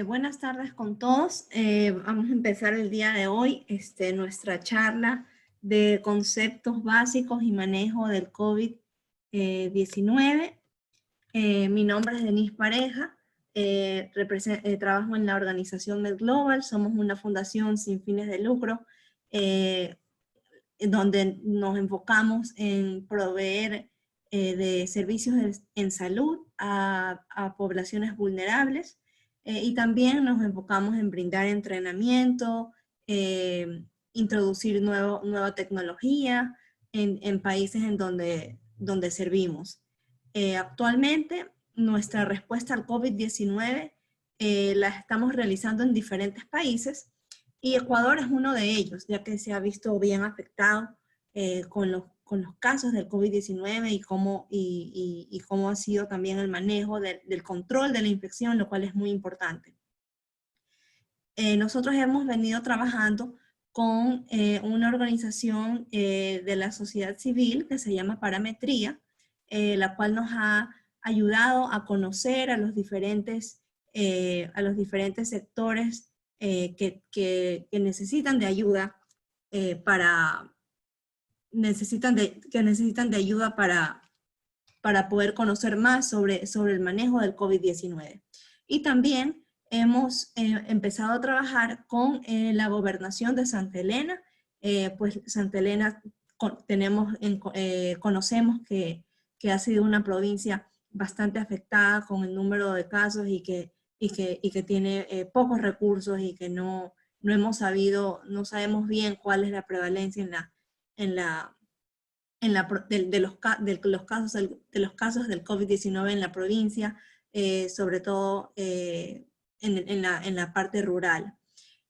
Buenas tardes con todos. Vamos a empezar el día de hoy nuestra charla de conceptos básicos y manejo del COVID-19. Mi nombre es Denise Pareja, trabajo en la organización MedGlobal. Somos una fundación sin fines de lucro donde nos enfocamos en proveer de servicios en salud a poblaciones vulnerables. Y también nos enfocamos en brindar entrenamiento, introducir nueva tecnología en países en donde servimos. Actualmente, nuestra respuesta al COVID-19 la estamos realizando en diferentes países y Ecuador es uno de ellos, ya que se ha visto bien afectado con los casos del COVID-19 y cómo ha sido también el manejo del control de la infección, lo cual es muy importante. Nosotros hemos venido trabajando con una organización de la sociedad civil que se llama Parametría, la cual nos ha ayudado a conocer a los diferentes sectores que necesitan de ayuda para poder conocer más sobre el manejo del COVID-19. Y también hemos empezado a trabajar con la gobernación de Santa Elena. Pues Santa Elena conocemos que ha sido una provincia bastante afectada con el número de casos y que tiene pocos recursos y que no sabemos bien cuál es la prevalencia de los casos del COVID-19 en la provincia, sobre todo en la parte rural.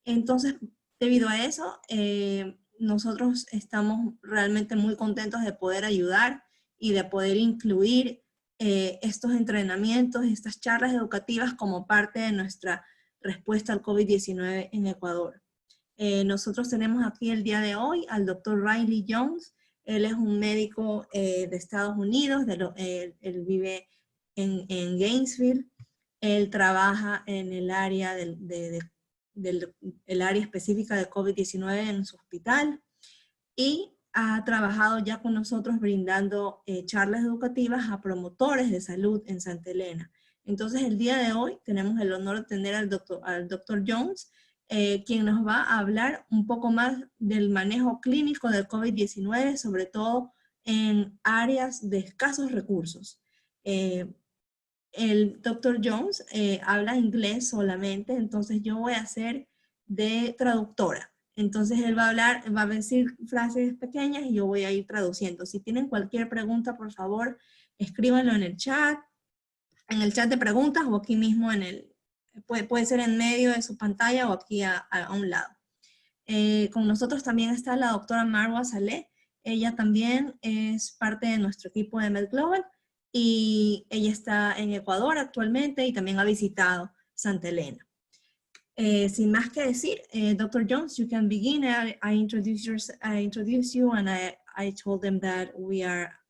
Entonces, debido a eso, nosotros estamos realmente muy contentos de poder ayudar y de poder incluir estos entrenamientos, estas charlas educativas como parte de nuestra respuesta al COVID-19 en Ecuador. Nosotros tenemos aquí el día de hoy al doctor Riley Jones. Él es un médico de Estados Unidos, él vive en Gainesville. Él trabaja en el área el área específica de COVID-19 en su hospital y ha trabajado ya con nosotros brindando charlas educativas a promotores de salud en Santa Elena. Entonces el día de hoy tenemos el honor de tener al doctor Jones, quien nos va a hablar un poco más del manejo clínico del COVID-19, sobre todo en áreas de escasos recursos. El doctor Jones habla inglés solamente, entonces yo voy a ser de traductora. Entonces él va a decir frases pequeñas y yo voy a ir traduciendo. Si tienen cualquier pregunta, por favor, escríbanlo en el chat de preguntas o aquí mismo puede ser en medio de su pantalla o aquí a un lado. Con nosotros también está la doctora Marwa Saleh. Ella también es parte de nuestro equipo de MedGlobal y ella está en Ecuador actualmente y también ha visitado Santa Elena. Sin más que decir, Dr. Jones, you can begin. I introduce you and I told them that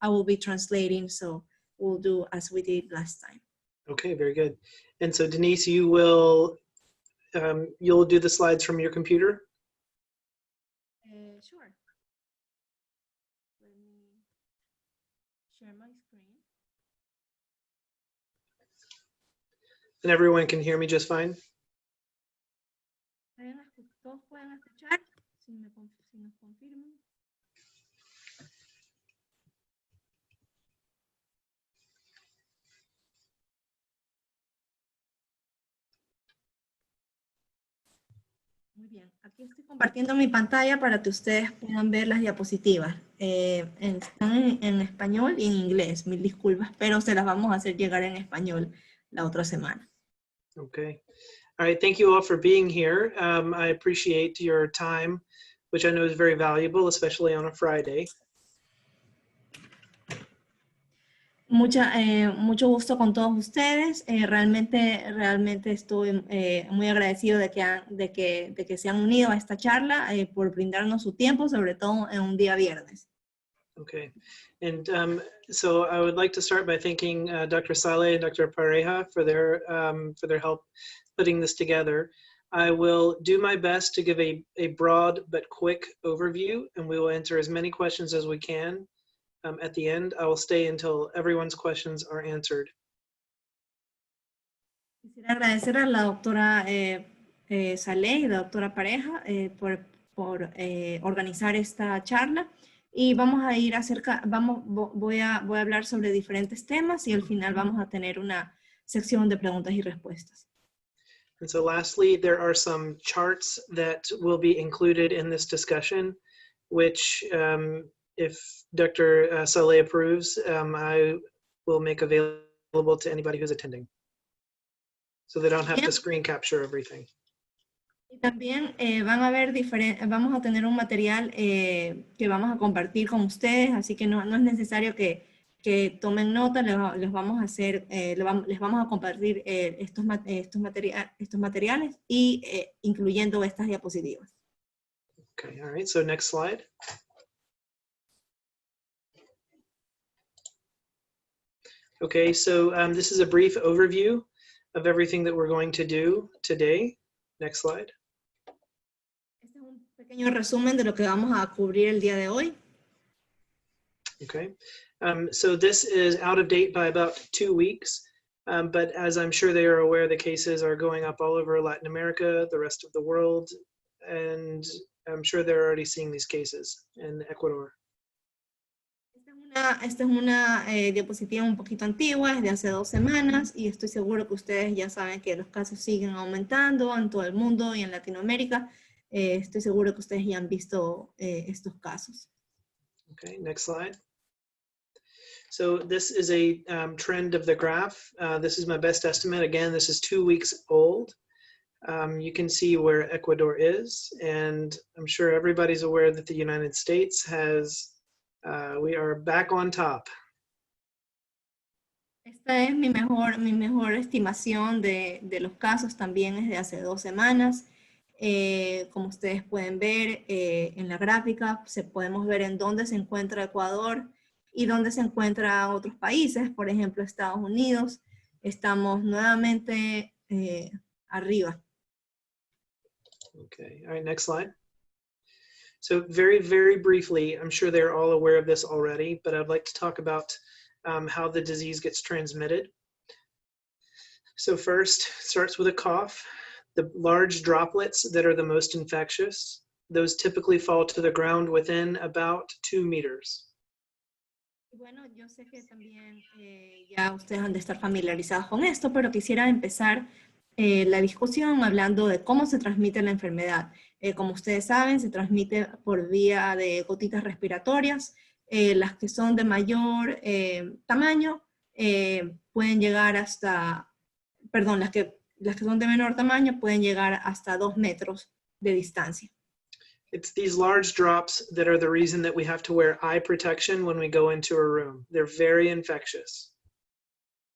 I will be translating, so we'll do as we did last time. Okay, very good. And so Denise, you'll do the slides from your computer? Sure. Let me share my screen. And everyone can hear me just fine? Todos pueden escuchar, si nos confirman. Muy bien, aquí estoy compartiendo mi pantalla para que ustedes puedan ver las diapositivas. Están en español y en inglés, mil disculpas, pero se las vamos a hacer llegar en español la otra semana. Okay. All right, thank you all for being here. I appreciate your time, which I know is very valuable, especially on a Friday. Mucho gusto con todos ustedes. Realmente estoy muy agradecido de que se han unido a esta charla por brindarnos su tiempo, sobre todo en un día viernes. Okay, and so I would like to start by thanking Dr. Saleh and Dr. Pareja for their help putting this together. I will do my best to give a broad but quick overview, and we will answer as many questions as we can. At the end, I will stay until everyone's questions are answered. Quisiera agradecer a la doctora Saleh y la doctora Pareja por organizar esta charla. Y vamos a ir voy a hablar sobre diferentes temas y al final vamos a tener una sección de preguntas y respuestas. And so lastly, there are some charts that will be included in this discussion, which if Dr. Saleh approves, I will make available to anybody who's attending. So they don't have to screen capture everything. Y también vamos a tener un material que vamos a compartir con ustedes, así que no es necesario que tomen nota, les vamos a compartir estos materiales y incluyendo estas diapositivas. Okay, all right, so next slide. Okay, so this is a brief overview of everything that we're going to do today. Next slide. Este es un pequeño resumen de lo que vamos a cubrir el día de hoy. Okay, so this is out of date by about 2 weeks, but as I'm sure they are aware, the cases are going up all over Latin America, the rest of the world, and I'm sure they're already seeing these cases in Ecuador. Esta es una diapositiva un poquito antigua, es de hace 2 semanas, y estoy seguro que ustedes ya saben que los casos siguen aumentando en todo el mundo y en Latinoamérica. Estoy seguro que ustedes ya han visto estos casos. Okay, next slide. So this is a trend of the graph. This is my best estimate. Again, this is 2 weeks old. You can see where Ecuador is, and I'm sure everybody's aware that the United States has, we are back on top. Esta es mi mejor estimación de los casos, también es de hace 2 semanas. Como ustedes pueden ver en la gráfica, podemos ver en dónde se encuentra Ecuador y dónde se encuentran otros países, por ejemplo Estados Unidos. Estamos nuevamente arriba. Okay, all right, next slide. So very, very briefly, I'm sure they're all aware of this already, but I'd like to talk about how the disease gets transmitted. So first, starts with a cough. The large droplets that are the most infectious, those typically fall to the ground within about 2 meters. Bueno, yo sé que también ya ustedes han de estar familiarizados con esto, pero quisiera empezar la discusión hablando de cómo se transmite la enfermedad. Como ustedes saben, se transmite por vía de gotitas respiratorias. Las que son de mayor tamaño pueden llegar hasta, perdón, las que son de menor tamaño pueden llegar hasta 2 metros de distancia. It's these large drops that are the reason that we have to wear eye protection when we go into a room. They're very infectious.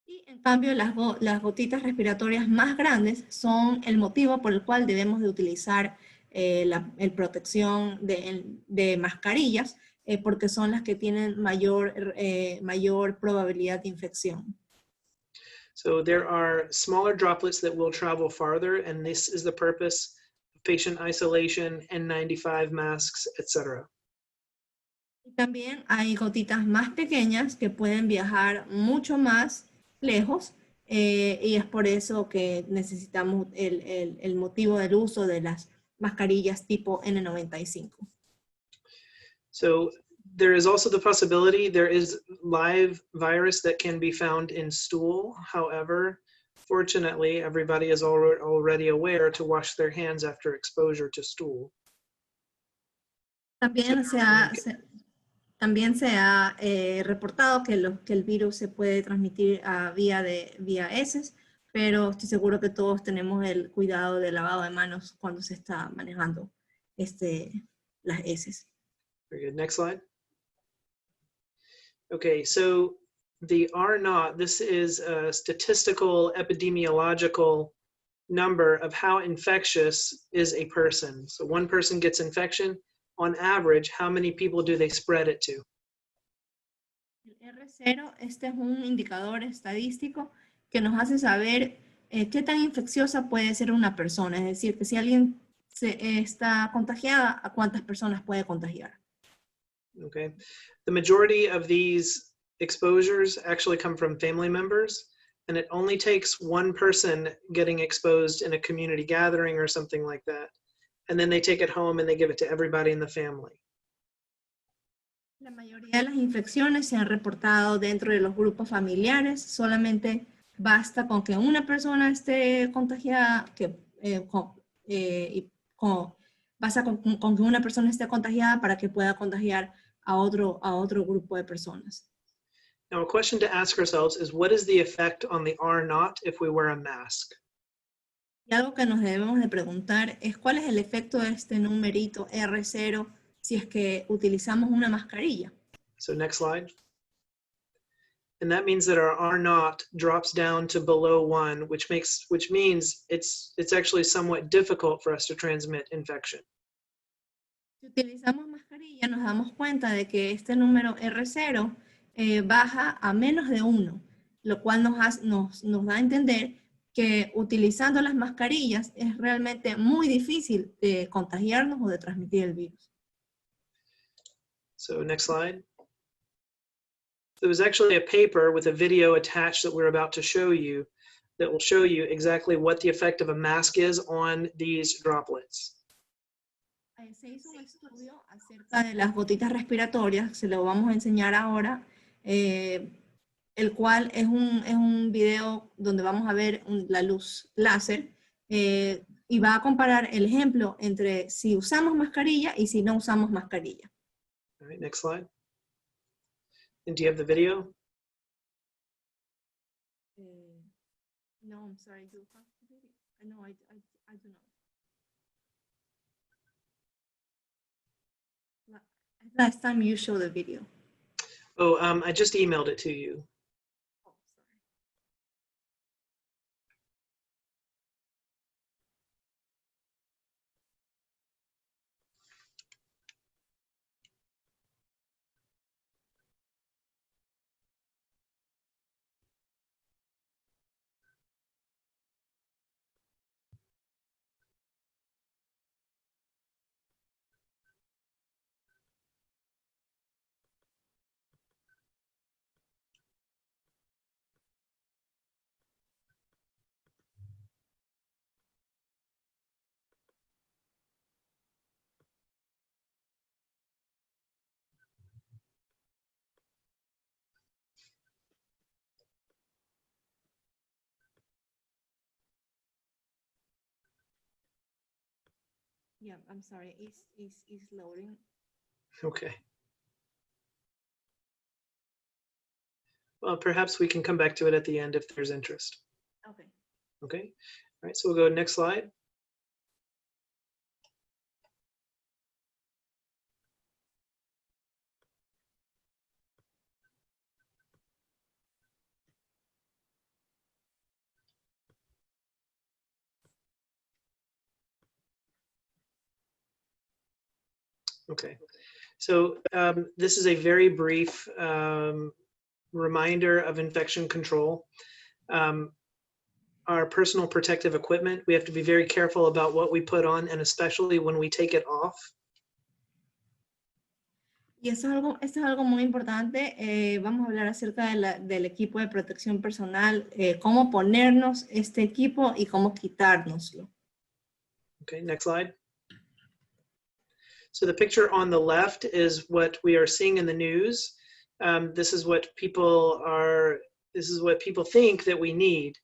Y en cambio, las gotitas respiratorias más grandes son el motivo por el cual debemos de utilizar la protección de mascarillas, porque son las que tienen mayor probabilidad de infección. So there are smaller droplets that will travel farther, and this is the purpose of patient isolation, N95 masks, etc. Y también hay gotitas más pequeñas que pueden viajar mucho más lejos, y es por eso que necesitamos el motivo del uso de las mascarillas tipo N95. So there is also the possibility there is live virus that can be found in stool. However, fortunately, everybody is already aware to wash their hands after exposure to stool. También se ha reportado que el virus se puede transmitir vía heces, pero estoy seguro que todos tenemos el cuidado del lavado de manos cuando se está manejando las heces. Very good. Next slide. Okay, so the R0, this is a statistical epidemiological number of how infectious is a person. So one person gets infection, on average, how many people do they spread it to? R0, este es un indicador estadístico que nos hace saber qué tan infecciosa puede ser una persona. Es decir, que si alguien está contagiada, ¿a cuántas personas puede contagiar? Okay. The majority of these exposures actually come from family members, and it only takes one person getting exposed in a community gathering or something like that. And then they take it home and they give it to everybody in the family. La mayoría de las infecciones se han reportado dentro de los grupos familiares. Solamente basta con que una persona esté contagiada, basta con que una persona esté contagiada para que pueda contagiar a otro grupo de personas. Now, a question to ask ourselves is, what is the effect on the R naught if we wear a mask? Y algo que nos debemos de preguntar es cuál es el efecto de este numerito R0 si es que utilizamos una mascarilla. So next slide. And that means that our R naught drops down to below 1, which means it's actually somewhat difficult for us to transmit infection. Si utilizamos mascarilla, nos damos cuenta de que este número R0 baja a menos de 1, lo cual nos da a entender que utilizando las mascarillas es realmente muy difícil de contagiarnos o de transmitir el virus. So next slide. There was actually a paper with a video attached that we're about to show you that will show you exactly what the effect of a mask is on these droplets. Se hizo un estudio acerca de las gotitas respiratorias, se lo vamos a enseñar ahora, el cual es un video donde vamos a ver la luz láser y va a comparar el ejemplo entre si usamos mascarilla y si no usamos mascarilla. All right, next slide. And do you have the video? No, I'm sorry, you have the video? No, I do not. Last time you showed the video. Oh, I just emailed it to you. Oh, sorry. Yeah, I'm sorry, it's loading. Okay. Well, perhaps we can come back to it at the end if there's interest. Okay. Okay. All right, so we'll go next slide. Okay, so this is a very brief reminder of infection control. Our personal protective equipment, we have to be very careful about what we put on, and especially when we take it off. Y esto es algo muy importante. Vamos a hablar acerca del equipo de protección personal, cómo ponernos este equipo y cómo quitárnoslo. Okay, next slide. So the picture on the left is what we are seeing in the news. This is what people think that we need.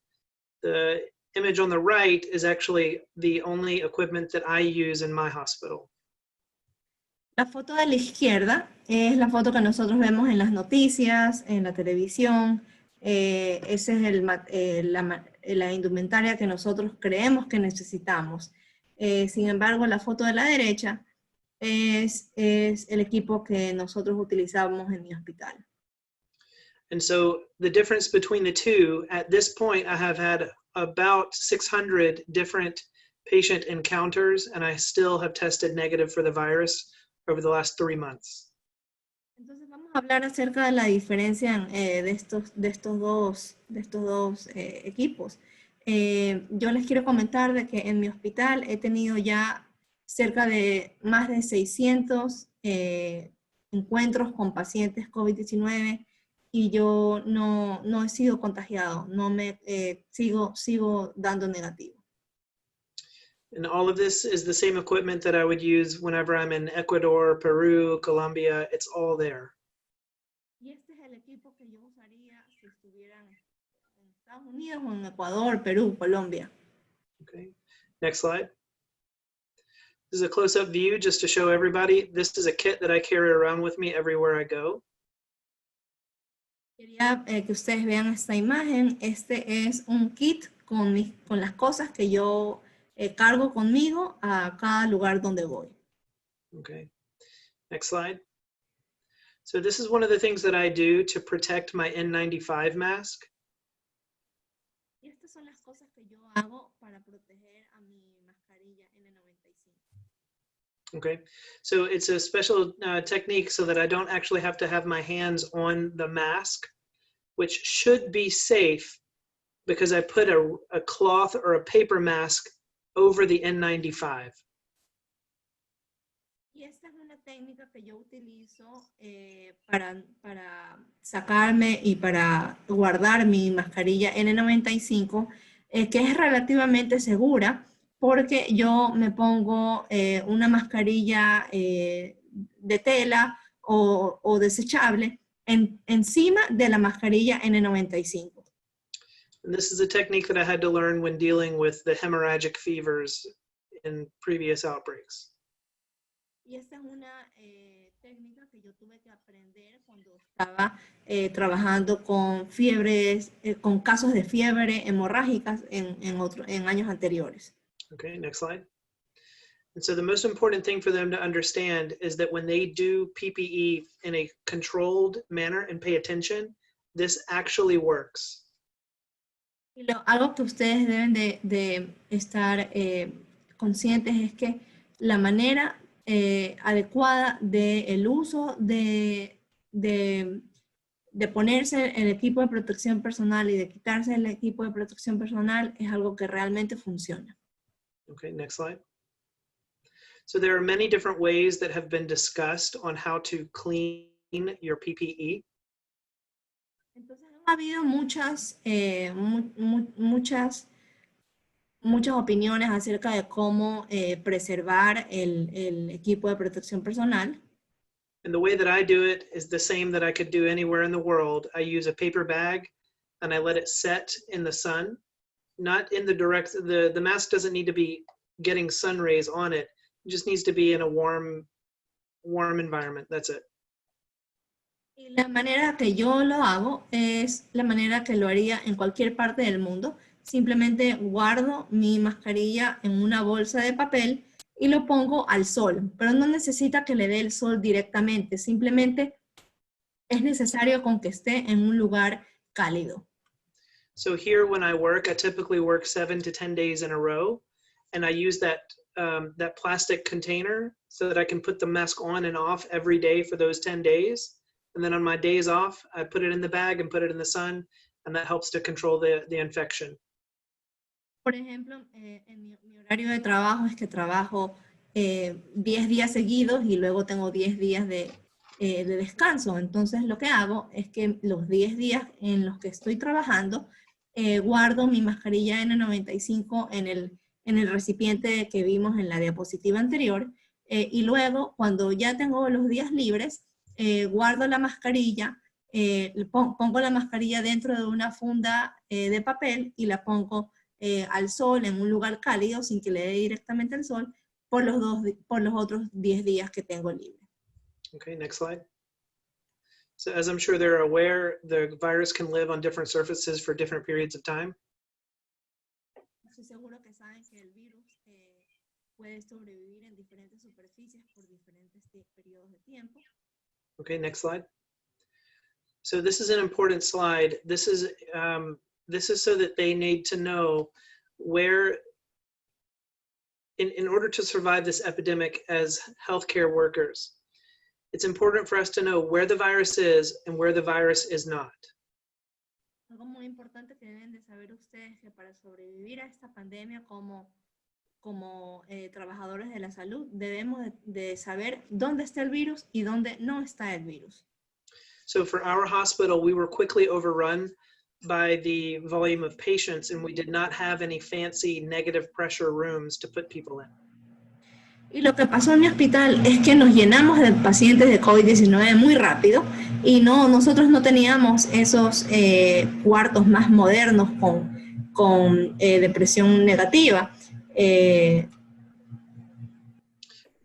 The image on the right is actually the only equipment that I use in my hospital. La foto de la izquierda es la foto que nosotros vemos en las noticias, en la televisión. Esa es la indumentaria que nosotros creemos que necesitamos. Sin embargo, la foto de la derecha es el equipo que nosotros utilizamos en mi hospital. And so the difference between the two, at this point, I have had about 600 different patient encounters, and I still have tested negative for the virus over the last 3 months. Entonces vamos Vamos a hablar acerca de la diferencia de estos dos equipos. Yo les quiero comentar de que en mi hospital he tenido ya cerca de más de 600 encuentros con pacientes COVID-19 y yo no he sido contagiado, sigo dando negativo. And all of this is the same equipment that I would use whenever I'm in Ecuador, Peru, Colombia. It's all there. Y este es el equipo que yo usaría si estuvieran en Estados Unidos o en Ecuador, Perú, Colombia. Okay, next slide. This is a close-up view just to show everybody. This is a kit that I carry around with me everywhere I go. Quería que ustedes vean esta imagen. Este es un kit con las cosas que yo cargo conmigo a cada lugar donde voy. Okay, next slide. So this is one of the things that I do to protect my N95 mask. Y estas son las cosas que yo hago para proteger a mi mascarilla N95. Okay, so it's a special technique so that I don't actually have to have my hands on the mask, which should be safe because I put a cloth or a paper mask over the N95. Y esta es una técnica que yo utilizo para sacarme y para guardar mi mascarilla N95, que es relativamente segura porque yo me pongo una mascarilla de tela o desechable encima de la mascarilla N95. And this is a technique that I had to learn when dealing with the hemorrhagic fevers in previous outbreaks. Y esta es una técnica que yo tuve que aprender cuando estaba trabajando con fiebres, con casos de fiebre hemorrágicas en años anteriores. Okay, next slide. And so the most important thing for them to understand is that when they do PPE in a controlled manner and pay attention, this actually works. Y algo que ustedes deben de estar conscientes es que la manera adecuada del uso de ponerse el equipo de protección personal y de quitarse el equipo de protección personal es algo que realmente funciona. Okay, next slide. So there are many different ways that have been discussed on how to clean your PPE. Entonces ha habido muchas opiniones acerca de cómo preservar el equipo de protección personal. And the way that I do it is the same that I could do anywhere in the world. I use a paper bag and I let it set in the sun, not in the direct, the mask doesn't need to be getting sun rays on it. It just needs to be in a warm environment. That's it. Y la manera que yo lo hago es la manera que lo haría en cualquier parte del mundo. Simplemente guardo mi mascarilla en una bolsa de papel y lo pongo al sol, pero no necesita que le dé el sol directamente, simplemente es necesario con que esté en un lugar cálido. So here when I work, I typically work 7 to 10 days in a row, and I use that plastic container so that I can put the mask on and off every day for those 10 days. And then on my days off, I put it in the bag and put it in the sun, and that helps to control the infection. Por ejemplo, en mi horario de trabajo es que trabajo 10 días seguidos y luego tengo 10 días de descanso. Entonces lo que hago es que los 10 días en los que estoy trabajando, guardo mi mascarilla N95 en el recipiente que vimos en la diapositiva anterior, y luego cuando ya tengo los días libres, guardo la mascarilla, pongo la mascarilla dentro de una funda de papel y la pongo al sol en un lugar cálido sin que le dé directamente el sol por los otros 10 días que tengo libre. Okay, next slide. So as I'm sure they're aware, the virus can live on different surfaces for different periods of time. Estoy seguro que saben que el virus puede sobrevivir en diferentes superficies por diferentes periodos de tiempo. Okay, next slide. So this is an important slide. This is so that they need to know where, in order to survive this epidemic as healthcare workers, it's important for us to know where the virus is and where the virus is not. Algo muy importante que deben de saber ustedes que para sobrevivir a esta pandemia como trabajadores de la salud debemos de saber dónde está el virus y dónde no está el virus. So for our hospital, we were quickly overrun by the volume of patients, and we did not have any fancy negative pressure rooms to put people in. Y lo que pasó en mi hospital es que nos llenamos de pacientes de COVID-19 muy rápido y nosotros no teníamos esos cuartos más modernos con depresión negativa.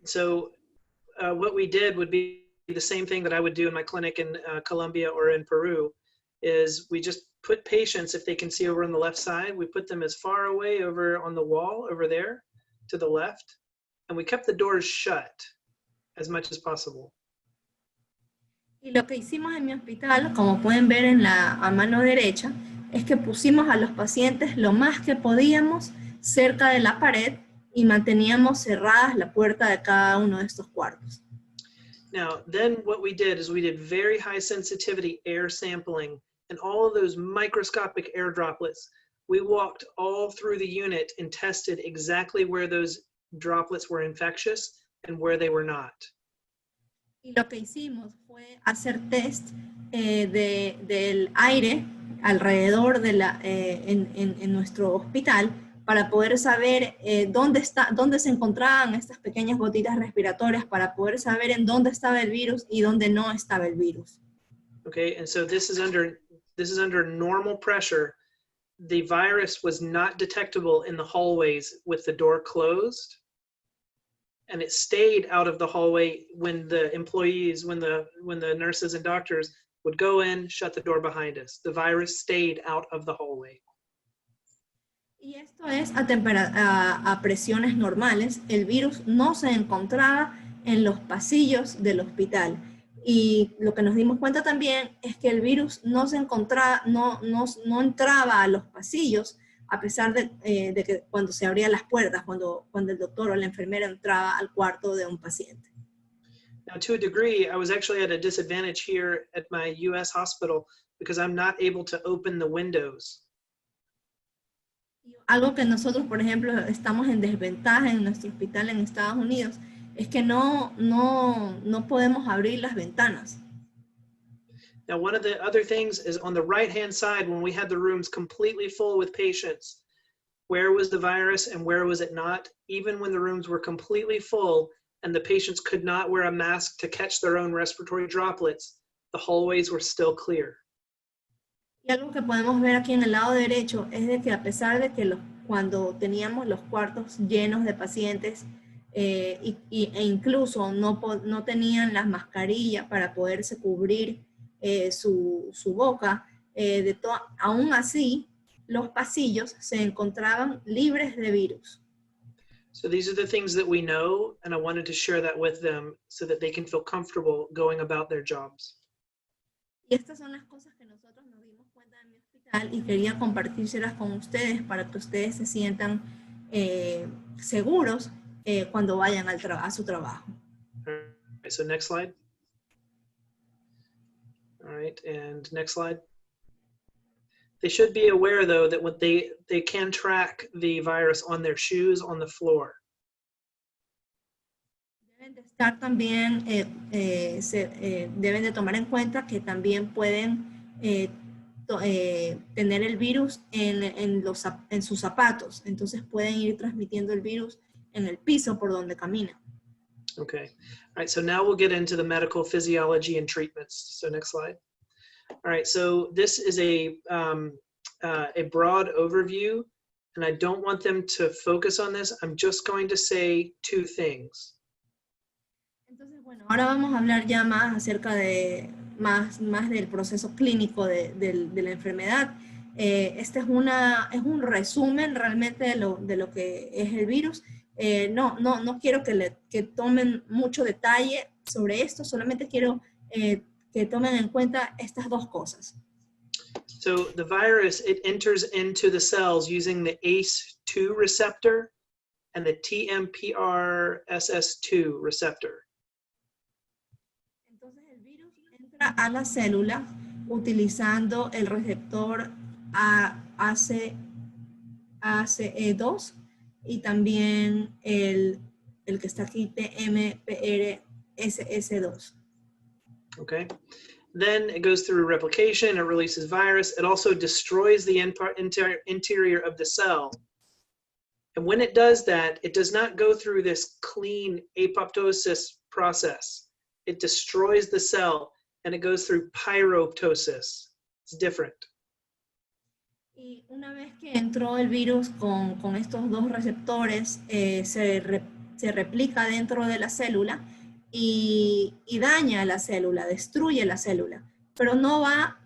So what we did would be the same thing that I would do in my clinic in Colombia or in Peru, is we just put patients, if they can see over on the left side, we put them as far away over on the wall over there to the left, and we kept the doors shut as much as possible. Y lo que hicimos en mi hospital, como pueden ver a mano derecha, es que pusimos a los pacientes lo más que podíamos cerca de la pared y manteníamos cerradas la puerta de cada uno de estos cuartos. Now, then what we did is we did very high sensitivity air sampling, and all of those microscopic air droplets, we walked all through the unit and tested exactly where those droplets were infectious and where they were not. Y lo que hicimos fue hacer test del aire alrededor en nuestro hospital para poder saber dónde se encontraban estas pequeñas gotitas respiratorias, para poder saber en dónde estaba el virus y dónde no estaba el virus. Okay, and so this is under normal pressure. The virus was not detectable in the hallways with the door closed, and it stayed out of the hallway when the employees, when the nurses and doctors would go in, shut the door behind us. The virus stayed out of the hallway. Y esto es a presiones normales. El virus no se encontraba en los pasillos del hospital. Y lo que nos dimos cuenta también es que el virus no se encontraba, no entraba a los pasillos, a pesar de que cuando se abrían las puertas, cuando el doctor o la enfermera entraba al cuarto de un paciente. Now, to a degree, I was actually at a disadvantage here at my US hospital because I'm not able to open the windows. Algo que nosotros, por ejemplo, estamos en desventaja en nuestro hospital en Estados Unidos es que no podemos abrir las ventanas. Now, one of the other things is on the right-hand side, when we had the rooms completely full with patients, where was the virus and where was it not? Even when the rooms were completely full and the patients could not wear a mask to catch their own respiratory droplets, the hallways were still clear. Y algo que podemos ver aquí en el lado derecho es de que a pesar de que cuando teníamos los cuartos llenos de pacientes e incluso no tenían las mascarillas para poderse cubrir su boca, aún así los pasillos se encontraban libres de virus. So these are the things that we know, and I wanted to share that with them so that they can feel comfortable going about their jobs. Y estas son las cosas que nosotros nos dimos cuenta en mi hospital y quería compartírselas con ustedes para que ustedes se sientan seguros cuando vayan a su trabajo. All right, so next slide. All right, and next slide. They should be aware, though, that what they can track the virus on their shoes on the floor. Deben de estar también, deben de tomar en cuenta que también pueden tener el virus en sus zapatos. Entonces pueden ir transmitiendo el virus en el piso por donde caminan. Okay. All right, so now we'll get into the medical physiology and treatments. So next slide. All right, so this is a broad overview, and I don't want them to focus on this. I'm just going to say two things. Entonces, bueno, ahora vamos a hablar ya más acerca de más del proceso clínico de la enfermedad. Este es un resumen realmente de lo que es el virus. No quiero que tomen mucho detalle sobre esto, solamente quiero que tomen en cuenta estas dos cosas. So the virus, it enters into the cells using the ACE2 receptor and the TMPRSS2 receptor. a la célula utilizando el receptor ACE2 y también el que está aquí, TMPRSS2. Okay. Then it goes through replication, it releases virus. It also destroys the interior of the cell. And when it does that, it does not go through this clean apoptosis process. It destroys the cell and it goes through pyroptosis. It's different. Y una vez que entró el virus con estos dos receptores, se replica dentro de la célula y daña la célula, destruye la célula. Pero no va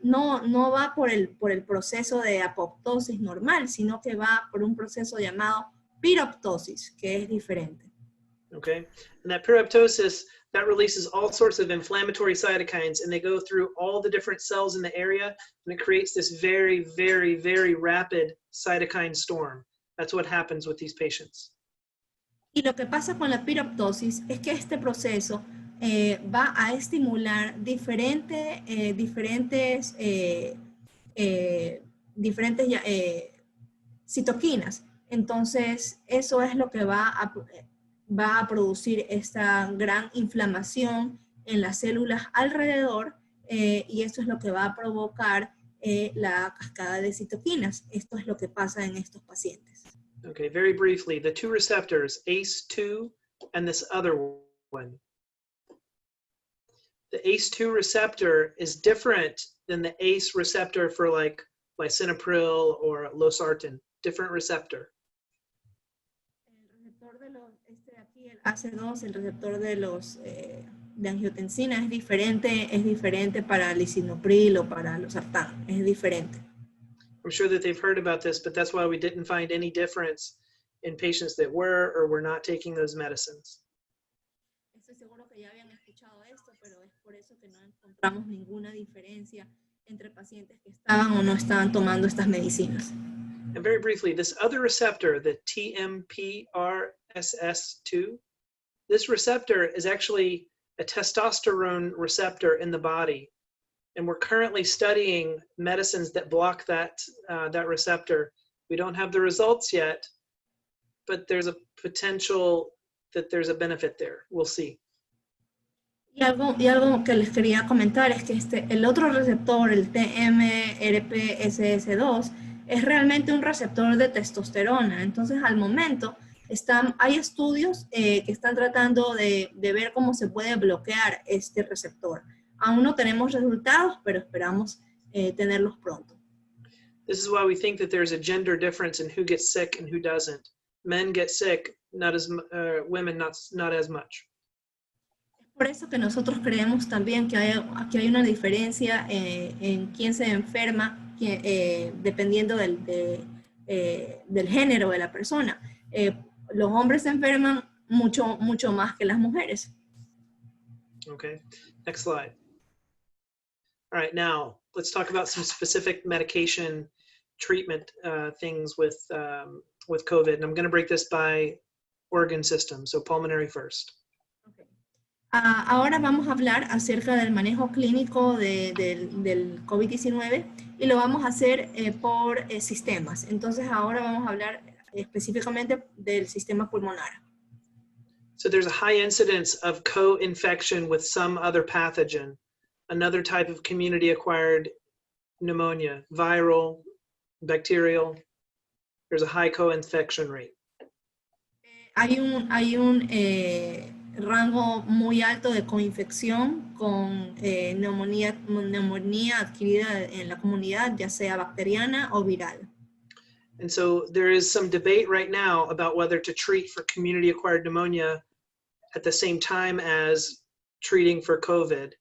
por el proceso de apoptosis normal, sino que va por un proceso llamado piroptosis, que es diferente. Okay, and that pyroptosis, that releases all sorts of inflammatory cytokines, and they go through all the different cells in the area, and it creates this very, very, very rapid cytokine storm. That's what happens with these patients. Y lo que pasa con la piroptosis es que este proceso va a estimular diferentes citoquinas. Entonces, eso es lo que va a producir esta gran inflamación en las células alrededor y eso es lo que va a provocar la cascada de citoquinas. Esto es lo que pasa en estos pacientes. Okay, very briefly, the two receptors, ACE2 and this other one. The ACE2 receptor is different than the ACE receptor for like lisinopril or losartan, different receptor. El receptor de los, de aquí, el AC2, el receptor de angiotensina es diferente para lisinopril o para losartán, es diferente. I'm sure that they've heard about this, but that's why we didn't find any difference in patients that were or were not taking those medicines. Estoy seguro que ya habían escuchado esto, pero es por eso que no encontramos ninguna diferencia entre pacientes que estaban o no estaban tomando estas medicinas. And very briefly, this other receptor, the TMPRSS2, this receptor is actually a testosterone receptor in the body. And we're currently studying medicines that block that receptor. We don't have the results yet, but there's a potential that there's a benefit there. We'll see. Y algo que les quería comentar es que el otro receptor, el TMRPSS2, es realmente un receptor de testosterona. Entonces, al momento, hay estudios que están tratando de ver cómo se puede bloquear este receptor. Aún no tenemos resultados, pero esperamos tenerlos pronto. This is why we think that there's a gender difference in who gets sick and who doesn't. Men get sick, women not as much. Por eso que nosotros creemos también que hay una diferencia en quién se enferma, dependiendo del género de la persona. Los hombres se enferman mucho más que las mujeres. Okay, next slide. All right, now let's talk about some specific medication treatment things with COVID. And I'm going to break this by organ system, so pulmonary first. Okay. Ahora vamos a hablar acerca del manejo clínico del COVID-19 y lo vamos a hacer por sistemas. Entonces ahora vamos a hablar específicamente del sistema pulmonar. So there's a high incidence of co-infection with some other pathogen, another type of community-acquired pneumonia, viral, bacterial. There's a high co-infection rate. Hay un rango muy alto de coinfección con neumonía adquirida en la comunidad, ya sea bacteriana o viral. And so there is some debate right now about whether to treat for community-acquired pneumonia at the same time as treating for COVID.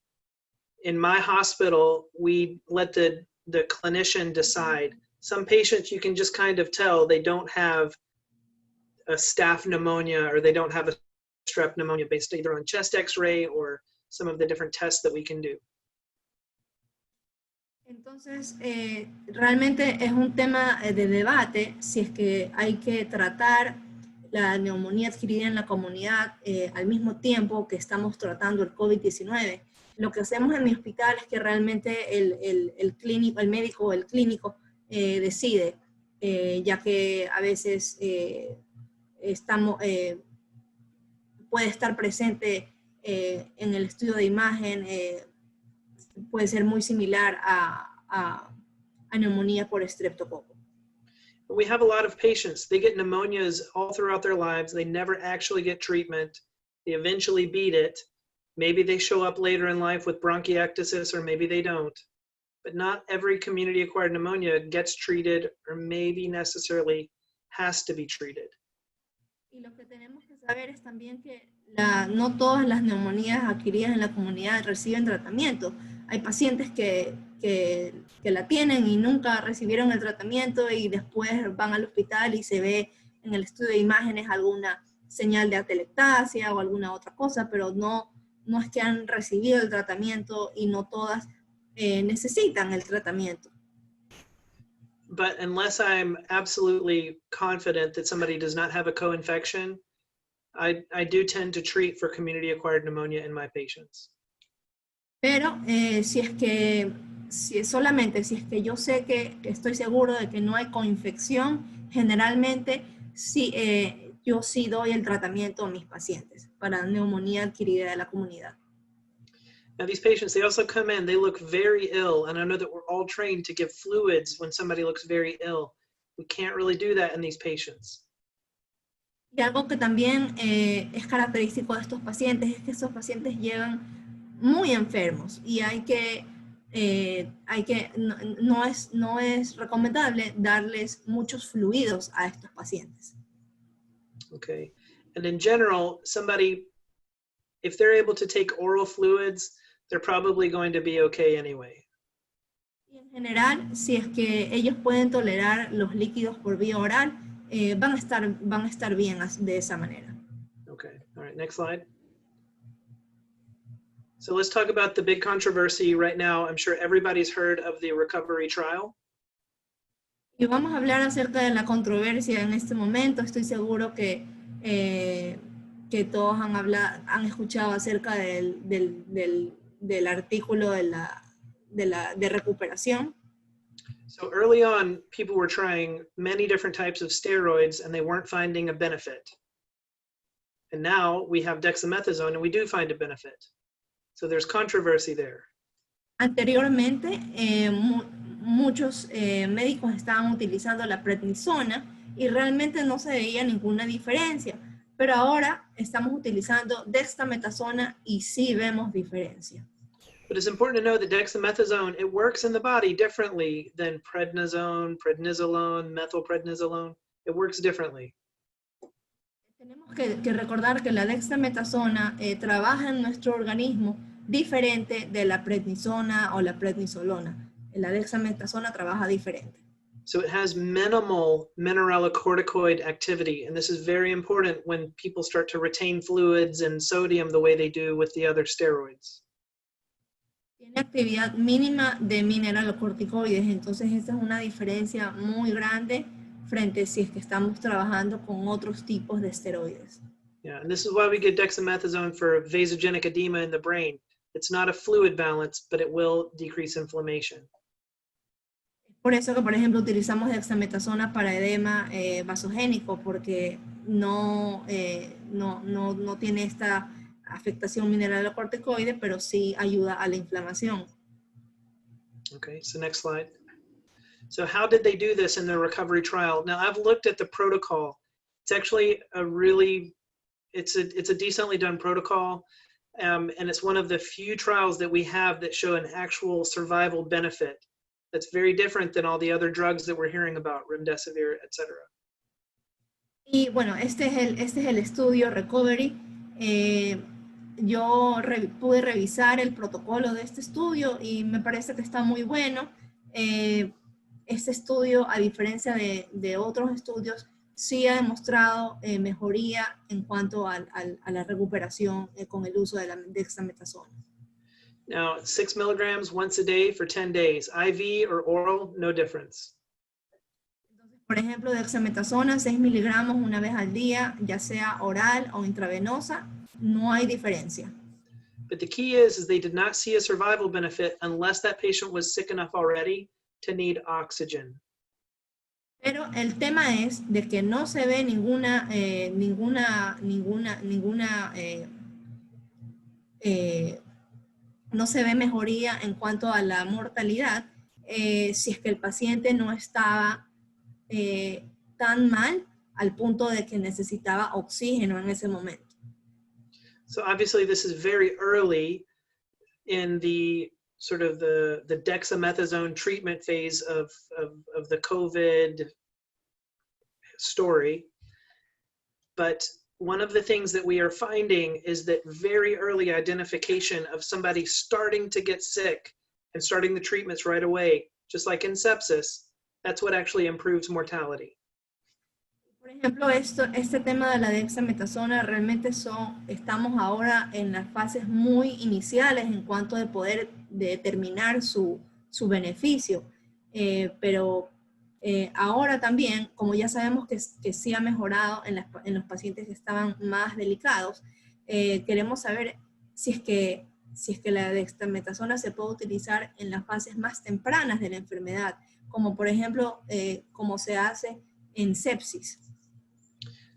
In my hospital, we let the clinician decide. Some patients, you can just kind of tell they don't have a staph pneumonia or they don't have a strep pneumonia based either on chest x-ray or some of the different tests that we can do. Entonces, realmente es un tema de debate si es que hay que tratar la neumonía adquirida en la comunidad al mismo tiempo que estamos tratando el COVID-19. Lo que hacemos en mi hospital es que realmente el clínico, el médico o el clínico decide, ya que a veces puede estar presente en el estudio de imagen, puede ser muy similar a neumonía por estreptococo. We have a lot of patients. They get pneumonias all throughout their lives. They never actually get treatment. They eventually beat it. Maybe they show up later in life with bronchiectasis, or maybe they don't. But not every community-acquired pneumonia gets treated, or maybe necessarily has to be treated. Y lo que tenemos que saber es también que no todas las neumonías adquiridas en la comunidad reciben tratamiento. Hay pacientes que la tienen y nunca recibieron el tratamiento y después van al hospital y se ve en el estudio de imágenes alguna señal de atelectasia o alguna otra cosa, pero no es que han recibido el tratamiento y no todas necesitan el tratamiento. But unless I'm absolutely confident that somebody does not have a co-infection, I do tend to treat for community-acquired pneumonia in my patients. Pero si es que yo sé que estoy seguro de que no hay coinfección, generalmente sí, yo sí doy el tratamiento a mis pacientes para neumonía adquirida de la comunidad. Now these patients, they also come in, they look very ill, and I know that we're all trained to give fluids when somebody looks very ill. We can't really do that in these patients. Y algo que también es característico de estos pacientes es que estos pacientes llegan muy enfermos y no es recomendable darles muchos fluidos a estos pacientes. Okay, and in general, somebody, if they're able to take oral fluids, they're probably going to be okay anyway. Y en general, si es que ellos pueden tolerar los líquidos por vía oral, van a estar bien de esa manera. Okay, all right, next slide. So let's talk about the big controversy right now. I'm sure everybody's heard of the recovery trial. Y vamos a hablar acerca de la controversia en este momento. Estoy seguro que todos han escuchado acerca del artículo de recuperación. So early on, people were trying many different types of steroids and they weren't finding a benefit. And now we have dexamethasone and we do find a benefit. So there's controversy there. Anteriormente, muchos médicos estaban utilizando la prednisona y realmente no se veía ninguna diferencia. Pero ahora estamos utilizando dexametasona y sí vemos diferencia. But it's important to know that dexamethasone, it works in the body differently than prednisone, prednisolone, methylprednisolone. It works differently. Tenemos que recordar que la dexametasona trabaja en nuestro organismo diferente de la prednisona o la prednisolona. La dexametasona trabaja diferente. So it has minimal mineralocorticoid activity, and this is very important when people start to retain fluids and sodium the way they do with the other steroids. Tiene actividad mínima de mineralocorticoides, entonces esa es una diferencia muy grande frente si es que estamos trabajando con otros tipos de esteroides. Yeah, and this is why we get dexamethasone for vasogenic edema in the brain. It's not a fluid balance, but it will decrease inflammation. Por eso que, por ejemplo, utilizamos dexametasona para edema vasogénico, porque no tiene esta afectación mineralocorticoide, pero sí ayuda a la inflamación. Okay, so next slide. So how did they do this in the recovery trial? Now I've looked at the protocol. It's actually it's a decently done protocol. And it's one of the few trials that we have that show an actual survival benefit. That's very different than all the other drugs that we're hearing about, remdesivir, etc. Y bueno, este es el estudio Recovery. Yo pude revisar el protocolo de este estudio y me parece que está muy bueno. Este estudio, a diferencia de otros estudios, sí ha demostrado mejoría en cuanto a la recuperación con el uso de la dexametasona. Now, 6 milligrams once a day for 10 days. IV or oral, no difference. Entonces, por ejemplo, dexametasona, 6 miligramos una vez al día, ya sea oral o intravenosa, no hay diferencia. But the key is they did not see a survival benefit unless that patient was sick enough already to need oxygen. Pero el tema es de que no se ve ninguna no se ve mejoría en cuanto a la mortalidad si es que el paciente no estaba tan mal al punto de que necesitaba oxígeno en ese momento. So obviously this is very early in the sort of the dexamethasone treatment phase of the COVID story. But one of the things that we are finding is that very early identification of somebody starting to get sick and starting the treatments right away, just like in sepsis, that's what actually improves mortality. Por ejemplo, este tema de la dexametasona realmente estamos ahora en las fases muy iniciales en cuanto de poder determinar su beneficio, pero ahora también, como ya sabemos que sí ha mejorado en los pacientes que estaban más delicados, queremos saber si es que la dexametasona se puede utilizar en las fases más tempranas de la enfermedad, como por ejemplo, como se hace en sepsis.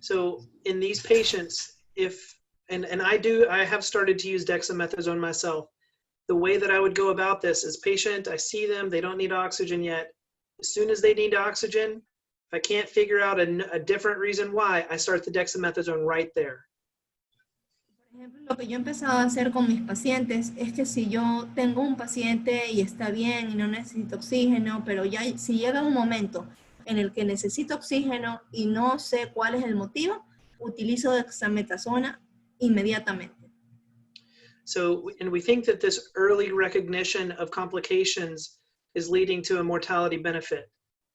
So in these patients, I have started to use dexamethasone myself. The way that I would go about this is patient, I see them, they don't need oxygen yet. As soon as they need oxygen, if I can't figure out a different reason why, I start the dexamethasone right there. Por ejemplo, lo que yo he empezado a hacer con mis pacientes es que si yo tengo un paciente y está bien y no necesita oxígeno, pero ya si llega un momento en el que necesito oxígeno y no sé cuál es el motivo, utilizo dexametasona inmediatamente. So, and we think that this early recognition of complications is leading to a mortality benefit.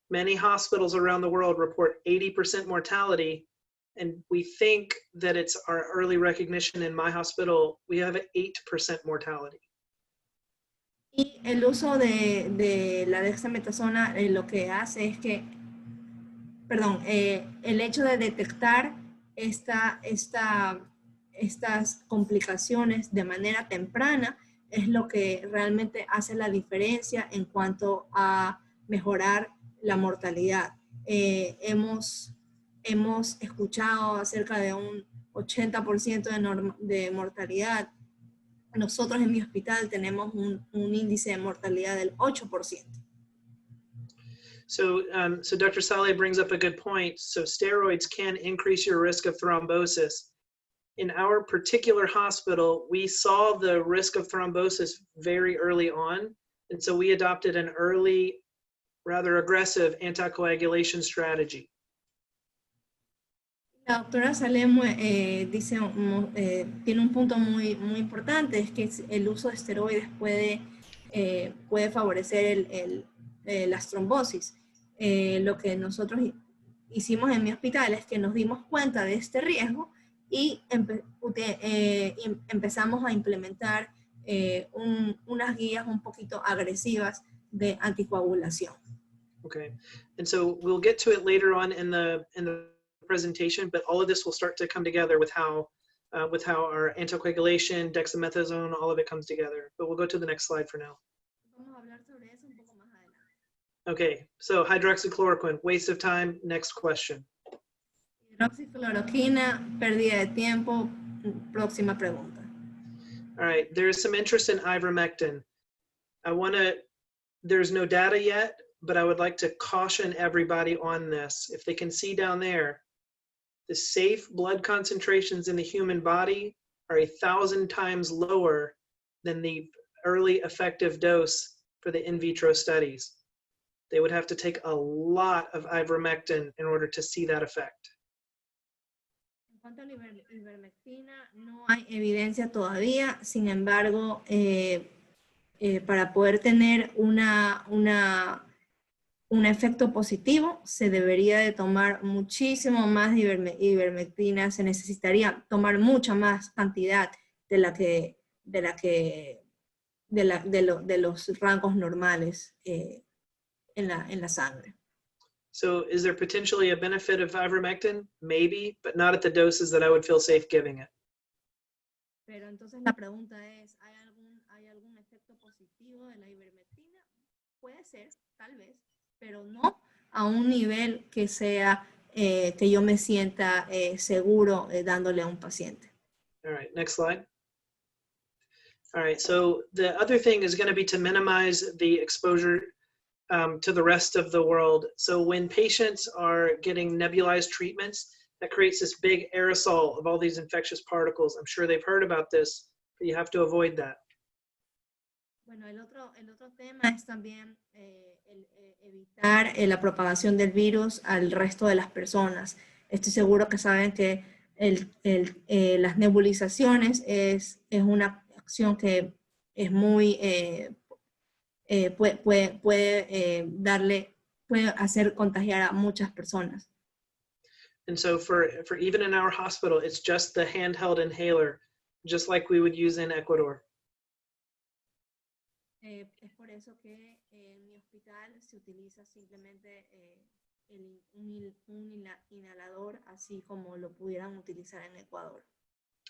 Many hospitals around the world report 80% mortality, and we think that it's our early recognition. In my hospital, we have an 8% mortality. Y el uso de la dexametasona lo que hace es que, el hecho de detectar estas complicaciones de manera temprana es lo que realmente hace la diferencia en cuanto a mejorar la mortalidad. Hemos escuchado acerca de un 80% de mortalidad. Nosotros en mi hospital tenemos un índice de mortalidad del 8%. So Dr. Saleh brings up a good point. So steroids can increase your risk of thrombosis. In our particular hospital, we saw the risk of thrombosis very early on. And so we adopted an early, rather aggressive anticoagulation strategy. La doctora Salem dice, tiene un punto muy importante, es que el uso de esteroides puede favorecer las trombosis. Lo que nosotros hicimos en mi hospital es que nos dimos cuenta de este riesgo y empezamos a implementar unas guías un poquito agresivas de anticoagulación. Okay, and so we'll get to it later on in the presentation, but all of this will start to come together with how our anticoagulation, dexamethasone, all of it comes together. But we'll go to the next slide for now. Vamos a hablar sobre eso un poco más adelante. Okay, so hydroxychloroquine, waste of time. Next question. Hidroxicloroquina, pérdida de tiempo. Próxima pregunta. All right, there's some interest in ivermectin. There's no data yet, but I would like to caution everybody on this. If they can see down there, the safe blood concentrations in the human body are 1,000 times lower than the early effective dose for the in vitro studies. They would have to take a lot of ivermectin in order to see that effect. En cuanto a la ivermectina, no hay evidencia todavía. Sin embargo, para poder tener un efecto positivo, se debería de tomar muchísimo más ivermectina, se necesitaría tomar mucha más cantidad de los rangos normales en la sangre. So is there potentially a benefit of ivermectin? Maybe, but not at the doses that I would feel safe giving it. Pero entonces la pregunta es, ¿hay algún efecto positivo de la ivermectina? Puede ser, tal vez, pero no a un nivel que sea, que yo me sienta seguro dándole a un paciente. All right, next slide. All right, so the other thing is going to be to minimize the exposure to the rest of the world. So when patients are getting nebulized treatments, that creates this big aerosol of all these infectious particles. I'm sure they've heard about this, but you have to avoid that. Bueno, el otro tema es también evitar la propagación del virus al resto de las personas. Estoy seguro que saben que las nebulizaciones es una acción que es muy, puede hacer contagiar a muchas personas. And so for even in our hospital, it's just the handheld inhaler, just like we would use in Ecuador. Es por eso que en mi hospital se utiliza simplemente un inhalador, así como lo pudieran utilizar en Ecuador.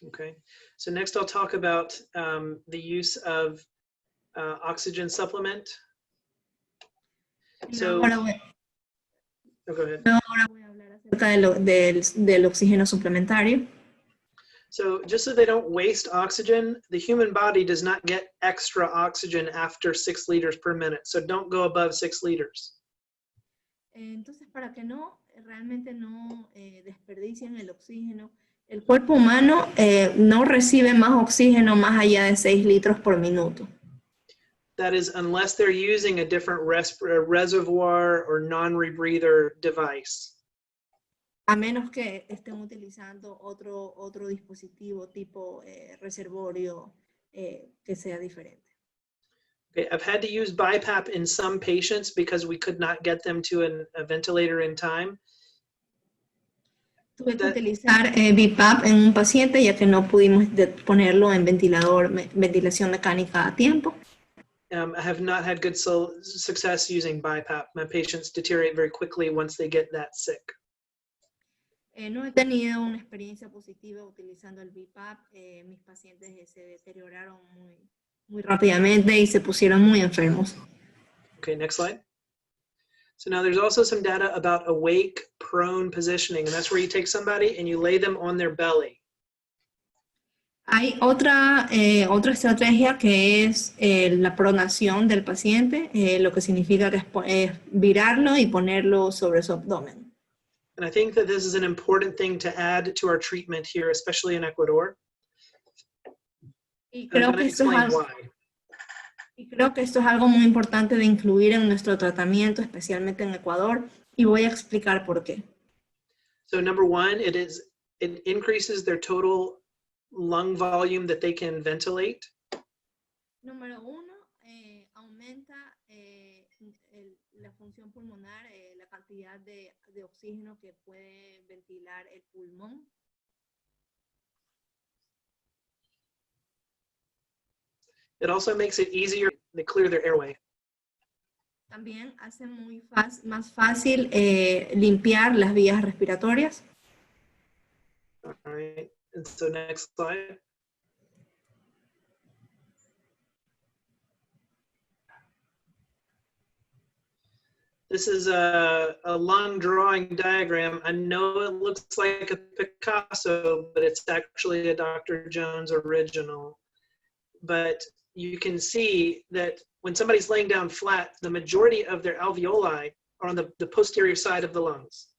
Okay, so next I'll talk about the use of oxygen supplement. So, Ahora voy, go ahead. ahora voy a hablar acerca del oxígeno suplementario. So just so they don't waste oxygen, the human body does not get extra oxygen after 6 liters per minute. So don't go above 6 liters. Entonces, para que realmente no desperdicien el oxígeno, el cuerpo humano no recibe más oxígeno más allá de 6 litros por minuto. That is, unless they're using a different reservoir or non-rebreather device. A menos que estén utilizando otro dispositivo tipo reservorio que sea diferente. Okay, I've had to use BiPAP in some patients because we could not get them to a ventilator in time. Tuve que utilizar BiPAP en un paciente ya que no pudimos ponerlo en ventilación mecánica a tiempo. I have not had good success using BiPAP. My patients deteriorate very quickly once they get that sick. No he tenido una experiencia positiva utilizando el BiPAP. Mis pacientes se deterioraron muy rápidamente y se pusieron muy enfermos. Okay, next slide. So now there's also some data about awake prone positioning, and that's where you take somebody and you lay them on their belly. Hay otra estrategia que es la pronación del paciente, lo que significa que es virarlo y ponerlo sobre su abdomen. And I think that this is an important thing to add to our treatment here, especially in Ecuador. Y creo que esto es algo muy importante de incluir en nuestro tratamiento, especialmente en Ecuador, y voy a explicar por qué. So number one, it increases their total lung volume that they can ventilate. Número uno, aumenta la función pulmonar, la cantidad de oxígeno que puede ventilar el pulmón. It also makes it easier to clear their airway. También hace más fácil limpiar las vías respiratorias. All right, and so next slide. This is a lung drawing diagram. I know it looks like a Picasso, but it's actually a Dr. Jones original. But you can see that when somebody's laying down flat, the majority of their alveoli are on the posterior side of the lungs.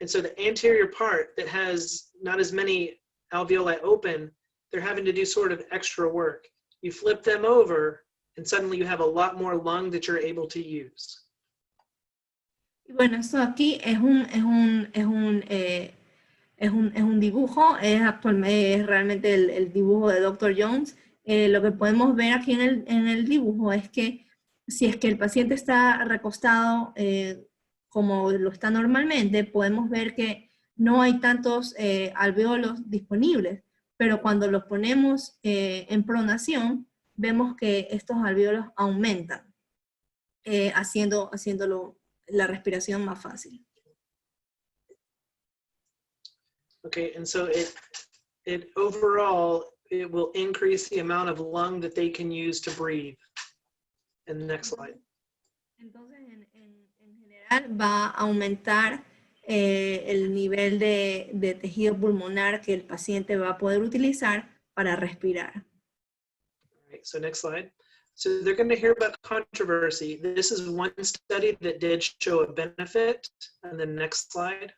And so the anterior part that has not as many alveoli open, they're having to do sort of extra work. You flip them over, and suddenly you have a lot more lung that you're able to use. Y bueno, esto aquí es un dibujo, es realmente el dibujo de Dr. Jones. Lo que podemos ver aquí en el dibujo es que si es que el paciente está recostado como lo está normalmente, podemos ver que no hay tantos alvéolos disponibles, pero cuando los ponemos en pronación, vemos que estos alvéolos aumentan, haciéndolo la respiración más fácil. Okay, and so it overall it will increase the amount of lung that they can use to breathe. And the next slide. Entonces, en general va a aumentar el nivel de tejido pulmonar que el paciente va a poder utilizar para respirar. All right, so next slide. So they're going to hear about controversy. This is one study that did show a benefit. And the next slide.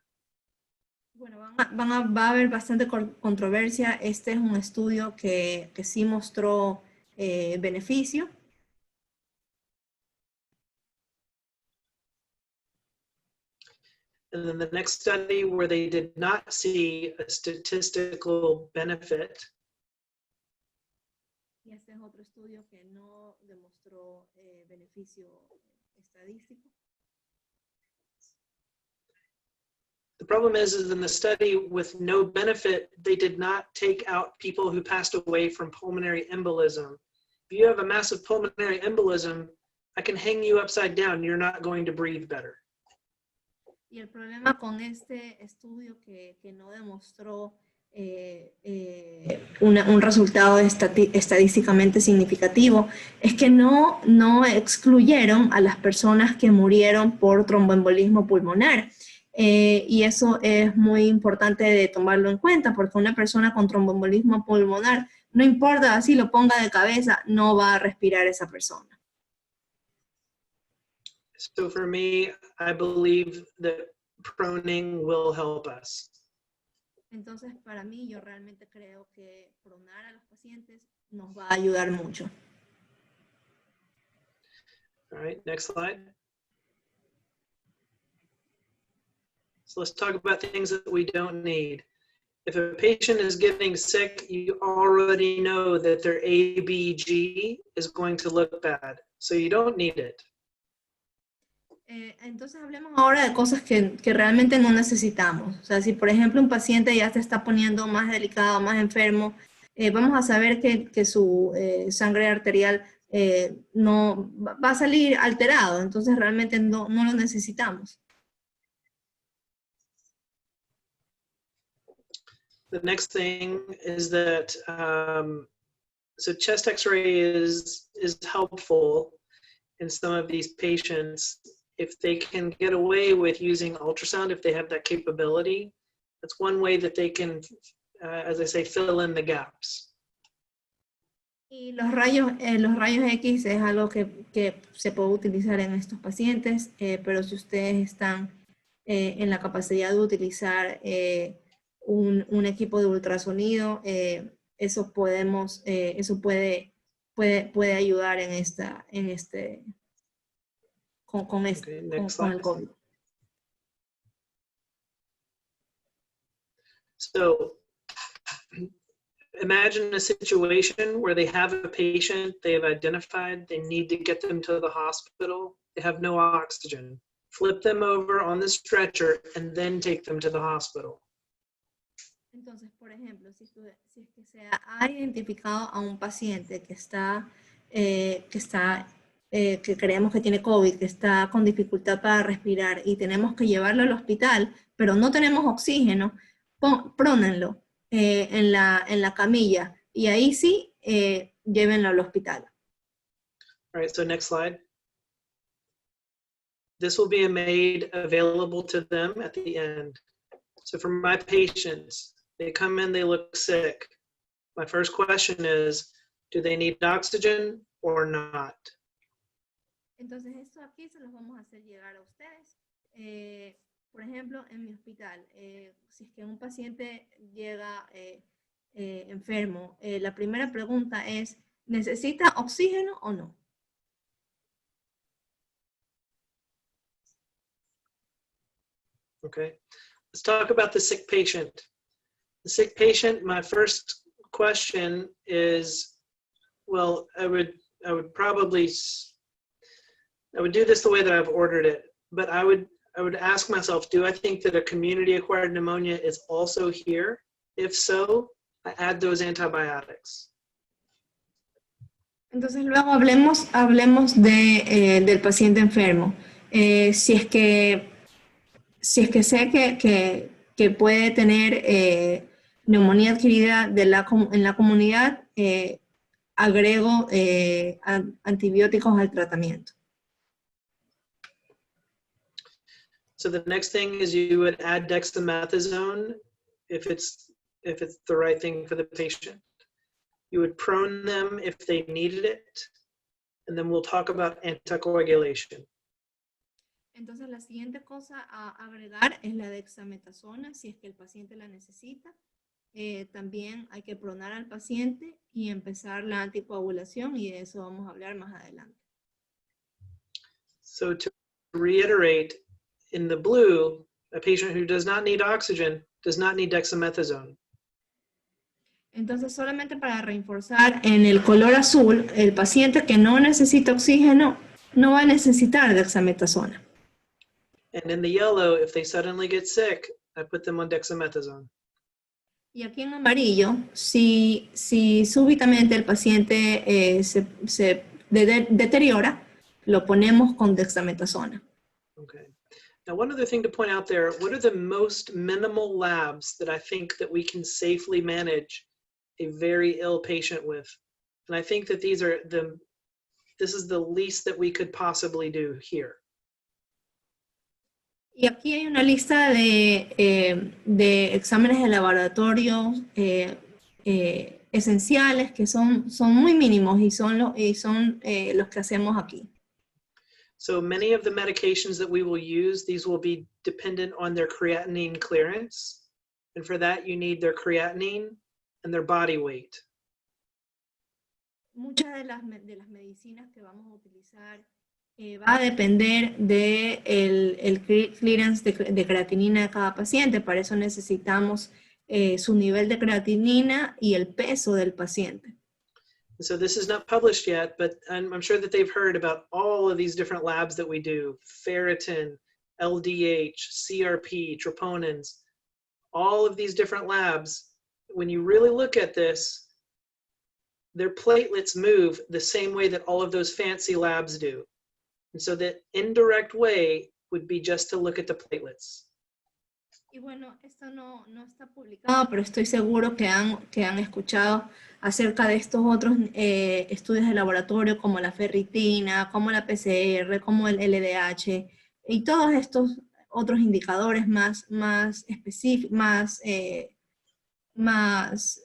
Bueno, va a haber bastante controversia. Este es un estudio que sí mostró beneficio. And then the next study where they did not see a statistical benefit. Y este es otro estudio que no demostró beneficio estadístico. The problem is in the study with no benefit, they did not take out people who passed away from pulmonary embolism. If you have a massive pulmonary embolism, I can hang you upside down. You're not going to breathe better. Y el problema con este estudio que no demostró un resultado estadísticamente significativo es que no excluyeron a las personas que murieron por tromboembolismo pulmonar. Y eso es muy importante de tomarlo en cuenta, porque una persona con tromboembolismo pulmonar, no importa si lo ponga de cabeza, no va a respirar esa persona. So for me, I believe that proning will help us. Entonces, para mí, yo realmente creo que pronar a los pacientes nos va a ayudar mucho. All right, next slide. So let's talk about things that we don't need. If a patient is getting sick, you already know that their ABG is going to look bad, so you don't need it. Entonces hablemos ahora de cosas que realmente no necesitamos. O sea, si por ejemplo un paciente ya se está poniendo más delicado, más enfermo, vamos a saber que su sangre arterial no va a salir alterado, entonces realmente no lo necesitamos. The next thing is that, so chest x-ray is helpful in some of these patients. If they can get away with using ultrasound, if they have that capability, that's one way that they can, as I say, fill in the gaps. Y los rayos X es algo que se puede utilizar en estos pacientes, pero si ustedes están en la capacidad de utilizar un equipo de ultrasonido, eso puede ayudar con el COVID. So imagine a situation where they have a patient they've identified, they need to get them to the hospital, they have no oxygen. Flip them over on the stretcher and then take them to the hospital. Entonces, por ejemplo, si es que se ha identificado a un paciente que creemos que tiene COVID, que está con dificultad para respirar y tenemos que llevarlo al hospital, pero no tenemos oxígeno, prónenlo en la camilla y ahí sí, llévenlo al hospital. All right, so next slide. This will be made available to them at the end. So for my patients, they come in, they look sick. My first question is, do they need oxygen or not? Entonces, esto aquí se los vamos a hacer llegar a ustedes. Por ejemplo, en mi hospital, si es que un paciente llega enfermo, la primera pregunta es, ¿necesita oxígeno o no? Okay, let's talk about the sick patient. The sick patient, my first question is, well, I would do this the way that I've ordered it, but I would ask myself, do I think that a community-acquired pneumonia is also here? If so, I add those antibiotics. Entonces luego hablemos del paciente enfermo. Si es que sé que puede tener neumonía adquirida en la comunidad, agrego antibióticos al tratamiento. So the next thing is you would add dexamethasone if it's the right thing for the patient. You would prone them if they needed it, and then we'll talk about anticoagulation. Entonces la siguiente cosa a agregar es la dexametasona si es que el paciente la necesita. También hay que pronar al paciente y empezar la anticoagulación, y de eso vamos a hablar más adelante. So to reiterate, in the blue, a patient who does not need oxygen does not need dexamethasone. Entonces, solamente para reforzar, en el color azul, el paciente que no necesita oxígeno no va a necesitar dexametasona. And in the yellow, if they suddenly get sick, I put them on dexamethasone. Y aquí en amarillo, si súbitamente el paciente se deteriora, lo ponemos con dexametasona. Okay. Now, one other thing to point out there, what are the most minimal labs that I think that we can safely manage a very ill patient with? And I think that this is the least that we could possibly do here. Y aquí hay una lista de exámenes de laboratorio esenciales que son muy mínimos y son los que hacemos aquí. So many of the medications that we will use, these will be dependent on their creatinine clearance. And for that, you need their creatinine and their body weight. Muchas de las medicinas que vamos a utilizar va a depender de el clearance de creatinina de cada paciente. Para eso necesitamos su nivel de creatinina y el peso del paciente. So this is not published yet, but I'm sure that they've heard about all of these different labs that we do: ferritin, LDH, CRP, troponins, all of these different labs. When you really look at this, their platelets move the same way that all of those fancy labs do. And so the indirect way would be just to look at the platelets. Y bueno, esto no está publicado, pero estoy seguro que han escuchado acerca de estos otros estudios de laboratorio, como la ferritina, como la PCR, como el LDH, y todos estos otros indicadores más específicos, más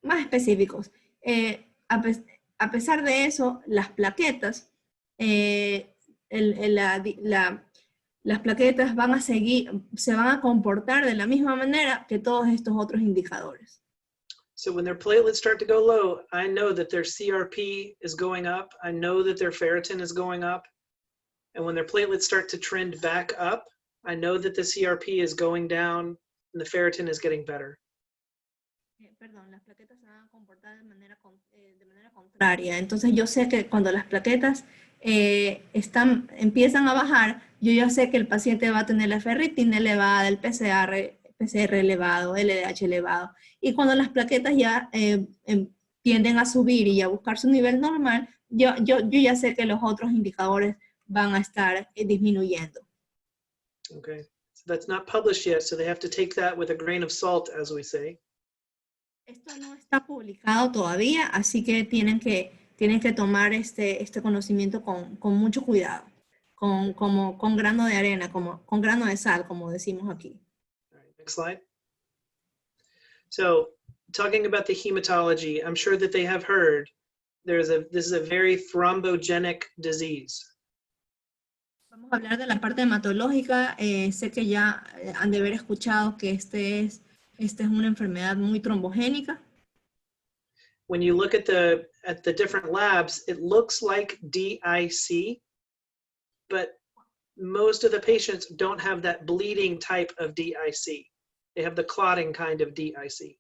específicos. A pesar de eso, las plaquetas, las plaquetas se van a comportar de la misma manera que todos estos otros indicadores. So when their platelets start to go low, I know that their CRP is going up. I know that their ferritin is going up. And when their platelets start to trend back up, I know that the CRP is going down and the ferritin is getting better. Perdón, las plaquetas se van a comportar de manera contraria. Entonces yo sé que cuando las plaquetas empiezan a bajar, yo ya sé que el paciente va a tener la ferritina elevada, el PCR elevado, el LDH elevado. Y cuando las plaquetas ya tienden a subir y a buscar su nivel normal, yo ya sé que los otros indicadores van a estar disminuyendo. Okay, so that's not published yet, so they have to take that with a grain of salt, as we say. Esto no está publicado todavía, así que tienen que tomar este conocimiento con mucho cuidado, con grano de arena, con grano de sal, como decimos aquí. All right, next slide. So, talking about the hematology, I'm sure that they have heard this is a very thrombogenic disease. Vamos a hablar de la parte hematológica. Sé que ya han de haber escuchado que esta es una enfermedad muy trombogénica. When you look at the different labs, it looks like DIC, but most of the patients don't have that bleeding type of DIC. They have the clotting kind of DIC.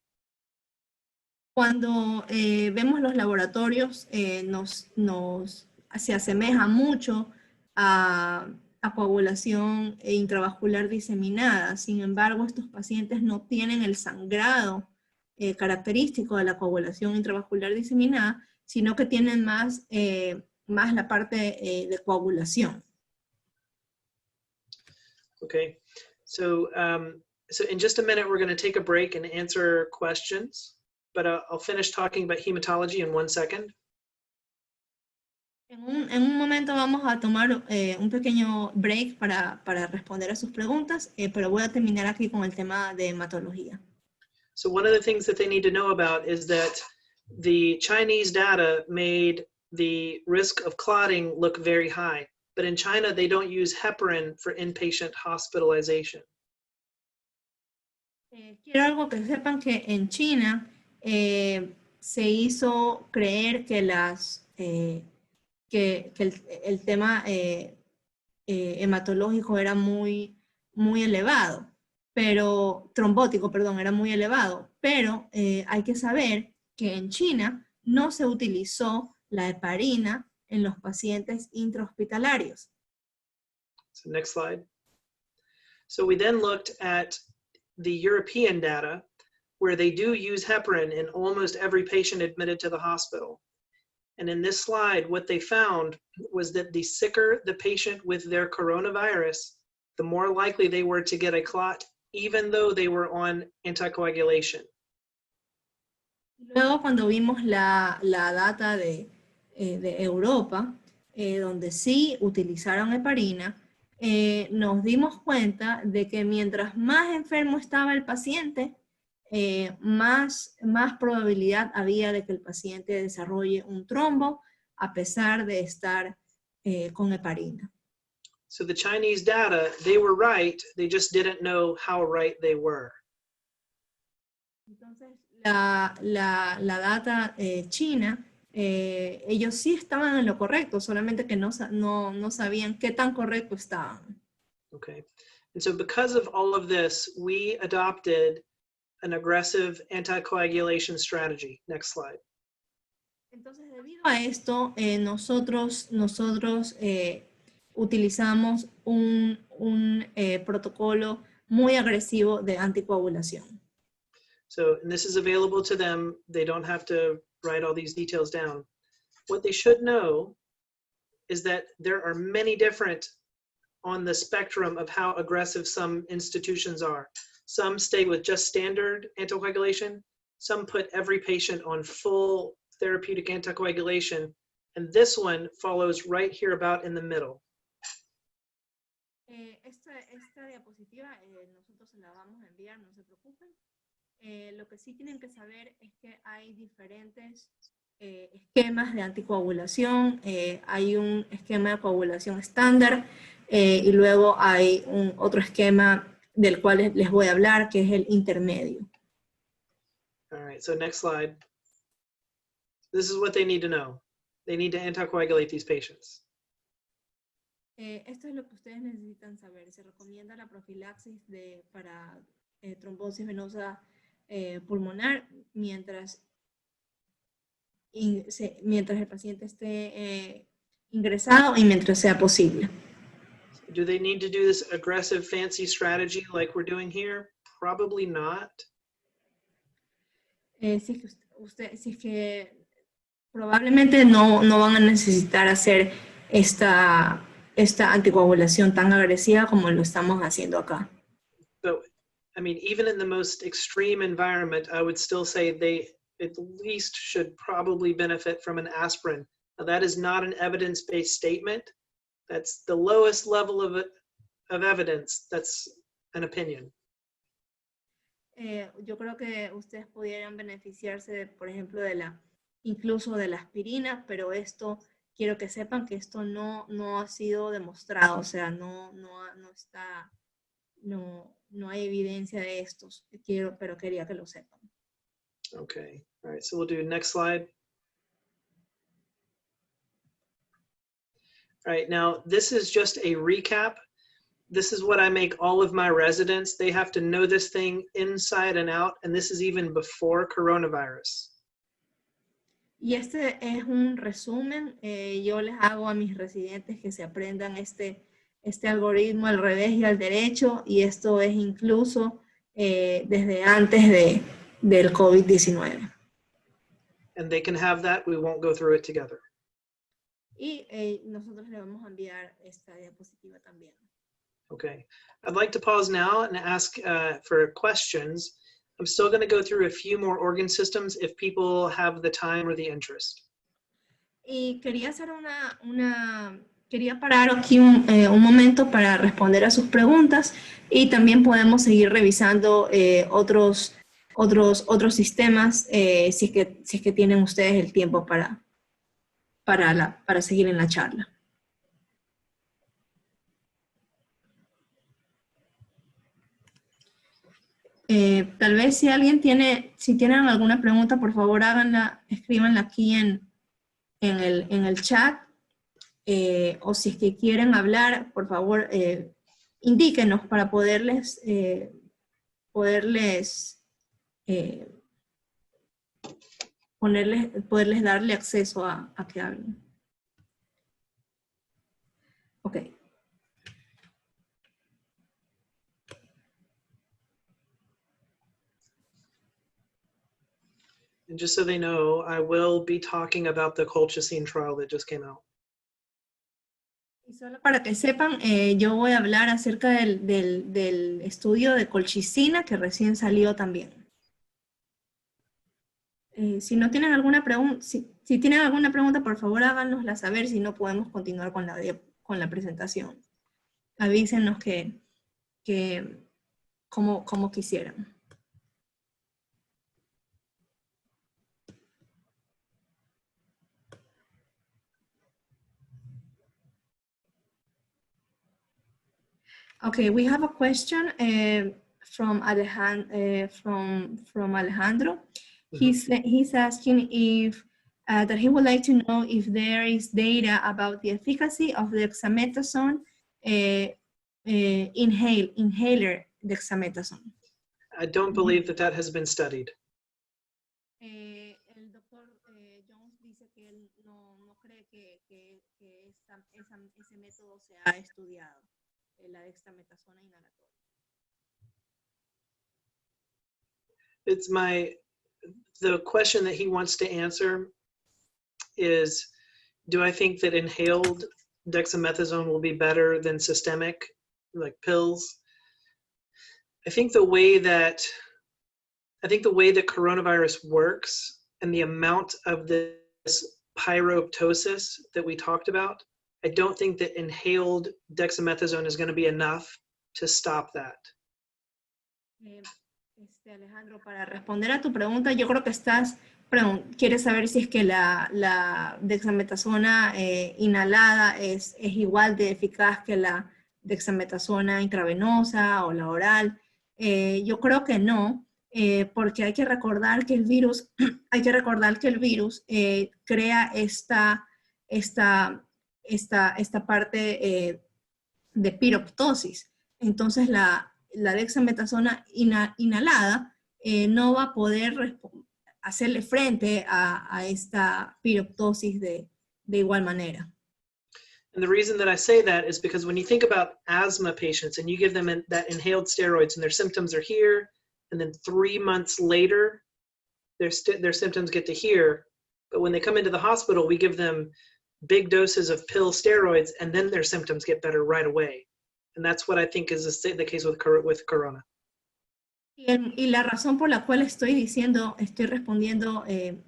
Cuando vemos los laboratorios, se asemeja mucho a coagulación intravascular diseminada. Sin embargo, estos pacientes no tienen el sangrado característico de la coagulación intravascular diseminada, sino que tienen más la parte de coagulación. Okay, so So in just a minute, we're going to take a break and answer questions, but I'll finish talking about hematology in 1 second. En un momento vamos a tomar un pequeño break para responder a sus preguntas, pero voy a terminar aquí con el tema de hematología. So one of the things that they need to know about is that the Chinese data made the risk of clotting look very high, but in China, they don't use heparin for inpatient hospitalization. Quiero algo que sepan que en China se hizo creer que el tema hematológico era muy elevado, pero trombótico, perdón, era muy elevado, pero hay que saber que en China no se utilizó la heparina en los pacientes intrahospitalarios. So next slide. So we then looked at the European data where they do use heparin in almost every patient admitted to the hospital. And in this slide, what they found was that the sicker the patient with their coronavirus, the more likely they were to get a clot, even though they were on anticoagulation. Luego, cuando vimos la data de Europa, donde sí utilizaron heparina, nos dimos cuenta de que mientras más enfermo estaba el paciente, más probabilidad había de que el paciente desarrolle un trombo a pesar de estar con heparina. So the Chinese data, they were right, they just didn't know how right they were. Entonces, la data china, ellos sí estaban en lo correcto, solamente que no sabían qué tan correcto estaban. Okay, and so because of all of this, we adopted an aggressive anticoagulation strategy. Next slide. Entonces, debido a esto, nosotros utilizamos un protocolo muy agresivo de anticoagulación. So, and this is available to them. They don't have to write all these details down. What they should know is that there are many different on the spectrum of how aggressive some institutions are. Some stay with just standard anticoagulation. Some put every patient on full therapeutic anticoagulation. And this one follows right here about in the middle. Esta diapositiva nosotros se la vamos a enviar, no se preocupen. Lo que sí tienen que saber es que hay diferentes esquemas de anticoagulación. Hay un esquema de coagulación estándar y luego hay otro esquema del cual les voy a hablar, que es el intermedio. All right, so next slide. This is what they need to know. They need to anticoagulate these patients. Esto es lo que ustedes necesitan saber. Se recomienda la profilaxis para trombosis venosa pulmonar mientras el paciente esté ingresado y mientras sea posible. Do they need to do this aggressive, fancy strategy like we're doing here? Probably not. Si es que probablemente no van a necesitar hacer esta anticoagulación tan agresiva como lo estamos haciendo acá. But, I mean, even in the most extreme environment, I would still say they at least should probably benefit from an aspirin. Now, that is not an evidence-based statement. That's the lowest level of evidence. That's an opinion. Yo creo que ustedes pudieran beneficiarse, por ejemplo, incluso de la aspirina, pero esto, quiero que sepan que esto no ha sido demostrado, o sea, no hay evidencia de estos, pero quería que lo sepan. Okay, all right, so we'll do next slide. All right, now this is just a recap. This is what I make all of my residents. They have to know this thing inside and out, and this is even before coronavirus. Y este es un resumen. Yo les hago a mis residentes que se aprendan este algoritmo al revés y al derecho, y esto es incluso desde antes del COVID-19. And they can have that. We won't go through it together. Y nosotros le vamos a enviar esta diapositiva también. Okay. I'd like to pause now and ask for questions. I'm still going to go through a few more organ systems if people have the time or the interest. Y quería hacer quería parar aquí un momento para responder a sus preguntas y también podemos seguir revisando otros sistemas si es que tienen ustedes el tiempo para seguir en la charla. Tal vez si tienen alguna pregunta, por favor háganla, escríbanla aquí en el chat, o si es que quieren hablar, por favor, indíquenos para poderles darle acceso a que hablen. Ok. And just so they know, I will be talking about the colchicine trial that just came out. Y solo para que sepan, yo voy a hablar acerca del estudio de colchicina que recién salió también. Si no tienen alguna pregunta, si tienen alguna pregunta, por favor háganosla saber, si no podemos continuar con la presentación. Avísenos como quisieran. Okay, we have a question from Alejandro. He's asking if that he would like to know if there is data about the efficacy of the dexamethasone inhaler dexamethasone. I don't believe that has been studied. El doctor Jones dice que él no cree que ese método se ha estudiado. La dexametasona inhalatoria. The question that he wants to answer is, do I think that inhaled dexamethasone will be better than systemic, like pills? I think the way that coronavirus works and the amount of this pyroptosis that we talked about, I don't think that inhaled dexamethasone is going to be enough to stop that. Alejandro, para responder a tu pregunta, yo creo que quieres saber si es que la dexametasona inhalada es igual de eficaz que la dexametasona intravenosa o la oral. Yo creo que no, porque hay que recordar que el virus, crea esta parte de piroptosis. Entonces la dexametasona inhalada no va a poder hacerle frente a esta piroptosis de igual manera. And the reason that I say that is because when you think about asthma patients and you give them that inhaled steroids and their symptoms are here, and then 3 months later, their symptoms get to here, but when they come into the hospital, we give them big doses of pill steroids, and then their symptoms get better right away. And that's what I think is the case with corona. Y la razón por la cual estoy respondiendo de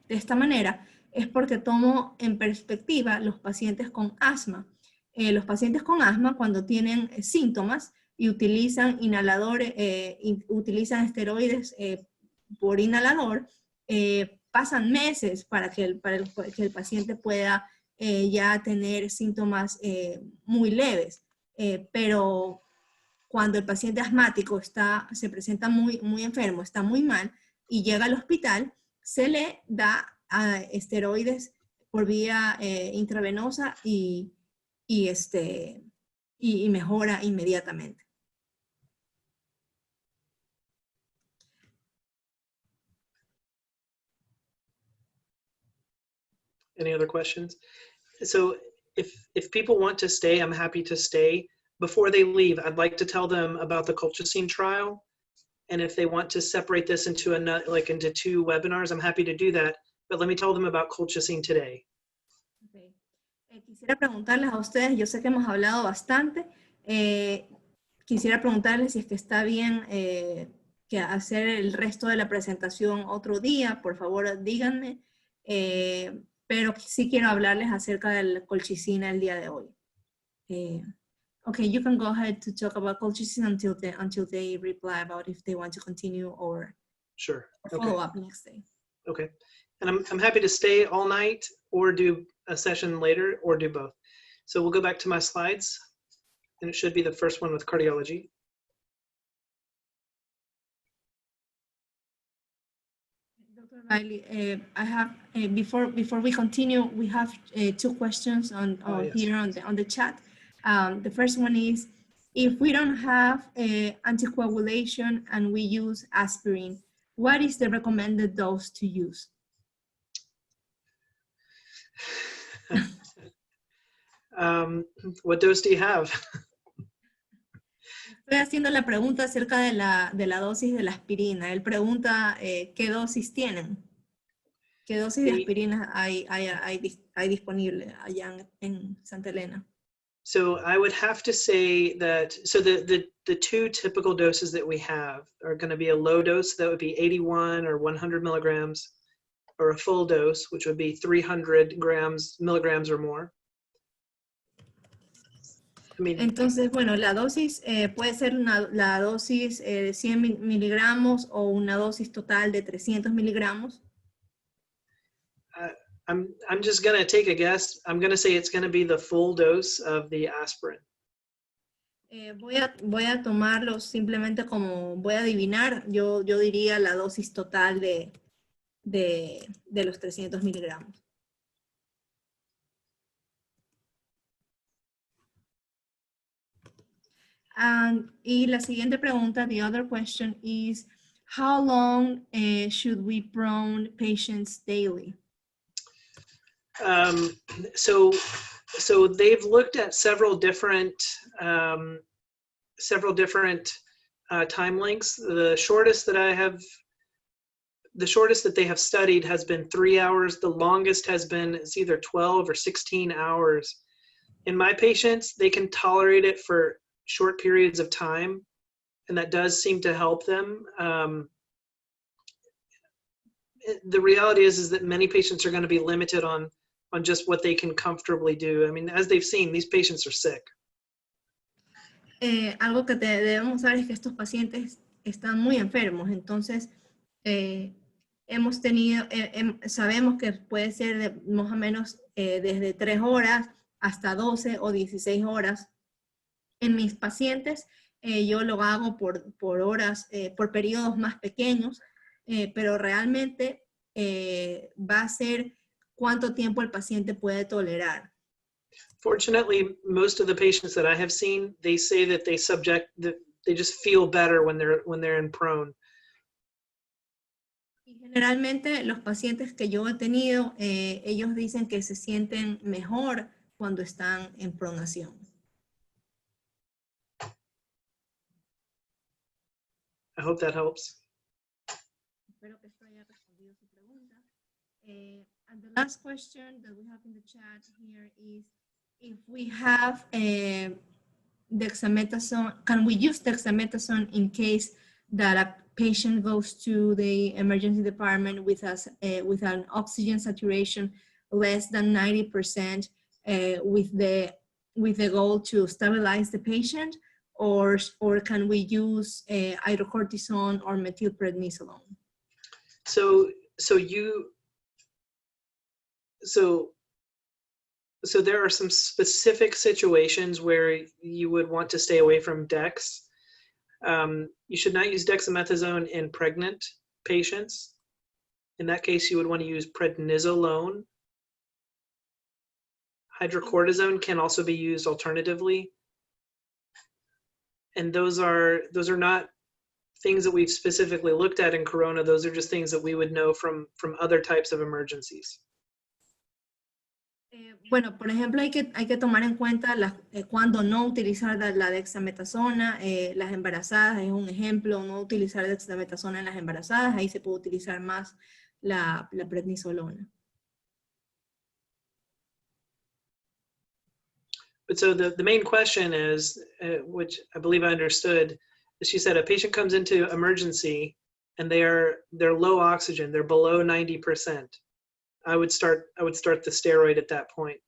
esta manera es porque tomo en perspectiva los pacientes con asma. Los pacientes con asma, cuando tienen síntomas y utilizan inhaladores, utilizan esteroides por inhalador, pasan meses para que el paciente pueda ya tener síntomas muy leves. Pero cuando el paciente asmático se presenta muy enfermo, está muy mal y llega al hospital, se le da esteroides por vía intravenosa y mejora inmediatamente. Any other questions? So if people want to stay, I'm happy to stay. Before they leave, I'd like to tell them about the colchicine trial. And if they want to separate this into into 2 webinars, I'm happy to do that. But let me tell them about colchicine today. Okay. Quisiera preguntarles a ustedes, yo sé que hemos hablado bastante, quisiera preguntarles si es que está bien que hacer el resto de la presentación otro día, por favor díganme, pero sí quiero hablarles acerca de la colchicina el día de hoy. Okay, you can go ahead to talk about colchicine until they reply about if they want to continue or Sure. follow Okay. up next day. Okay. And I'm happy to stay all night or do a session later or do both. So we'll go back to my slides, and it should be the first one with cardiology. Dr. Riley, I have before we continue, we have two questions on Yes. here on the chat. The first one is, if we don't have anticoagulation and we use aspirin, what is the recommended dose to use? What dose do you have? Estoy haciendo la pregunta acerca de la dosis de la aspirina. Él pregunta qué dosis tienen. ¿Qué dosis de aspirina hay disponible allá en Santa Elena? So I would have to say that, so the two typical doses that we have are going to be a low dose, that would be 81 or 100 milligrams, or a full dose, which would be 300 milligrams or more. I mean, entonces, bueno, la dosis puede ser la dosis de 100 miligramos o una dosis total de 300 miligramos. I'm just going to take a guess. I'm going to say it's going to be the full dose of the aspirin. Voy a tomarlo simplemente como, voy a adivinar, yo diría la dosis total de los 300 miligramos. Y la siguiente pregunta, the other question is, how long should we prone patients daily? So they've looked at several different time lengths. The shortest that they have studied has been 3 hours. The longest has been, it's either 12 or 16 hours. In my patients, they can tolerate it for short periods of time, and that does seem to help them. The reality is that many patients are going to be limited on just what they can comfortably do. I mean, as they've seen, these patients are sick. Algo que debemos saber es que estos pacientes están muy enfermos, entonces sabemos que puede ser de más o menos desde 3 horas hasta 12 o 16 horas. En mis pacientes yo lo hago por horas, por periodos más pequeños, pero realmente va a ser cuánto tiempo el paciente puede tolerar. Fortunately, most of the patients that I have seen, they say that they just feel better when they're in prone. Y generalmente los pacientes que yo he tenido, ellos dicen que se sienten mejor cuando están en pronación. I hope that helps. Espero que esto haya respondido su pregunta. And the last question that we have in the chat here is, if we have dexamethasone, can we use dexamethasone in case that a patient goes to the emergency department with an oxygen saturation less than 90% with the goal to stabilize the patient, or can we use hydrocortisone or methylprednisolone? So there are some specific situations where you would want to stay away from Dex. You should not use dexamethasone in pregnant patients. In that case, you would want to use prednisolone. Hydrocortisone can also be used alternatively. And those are not things that we've specifically looked at in Corona. Those are just things that we would know from other types of emergencies. Bueno, por ejemplo, hay que tomar en cuenta cuando no utilizar la dexametasona. Las embarazadas es un ejemplo, no utilizar dexametasona en las embarazadas. Ahí se puede utilizar más la prednisolona. But so the main question is, which I believe I understood, is she said a patient comes into emergency and they're low oxygen, they're below 90%. I would start the steroid at that point.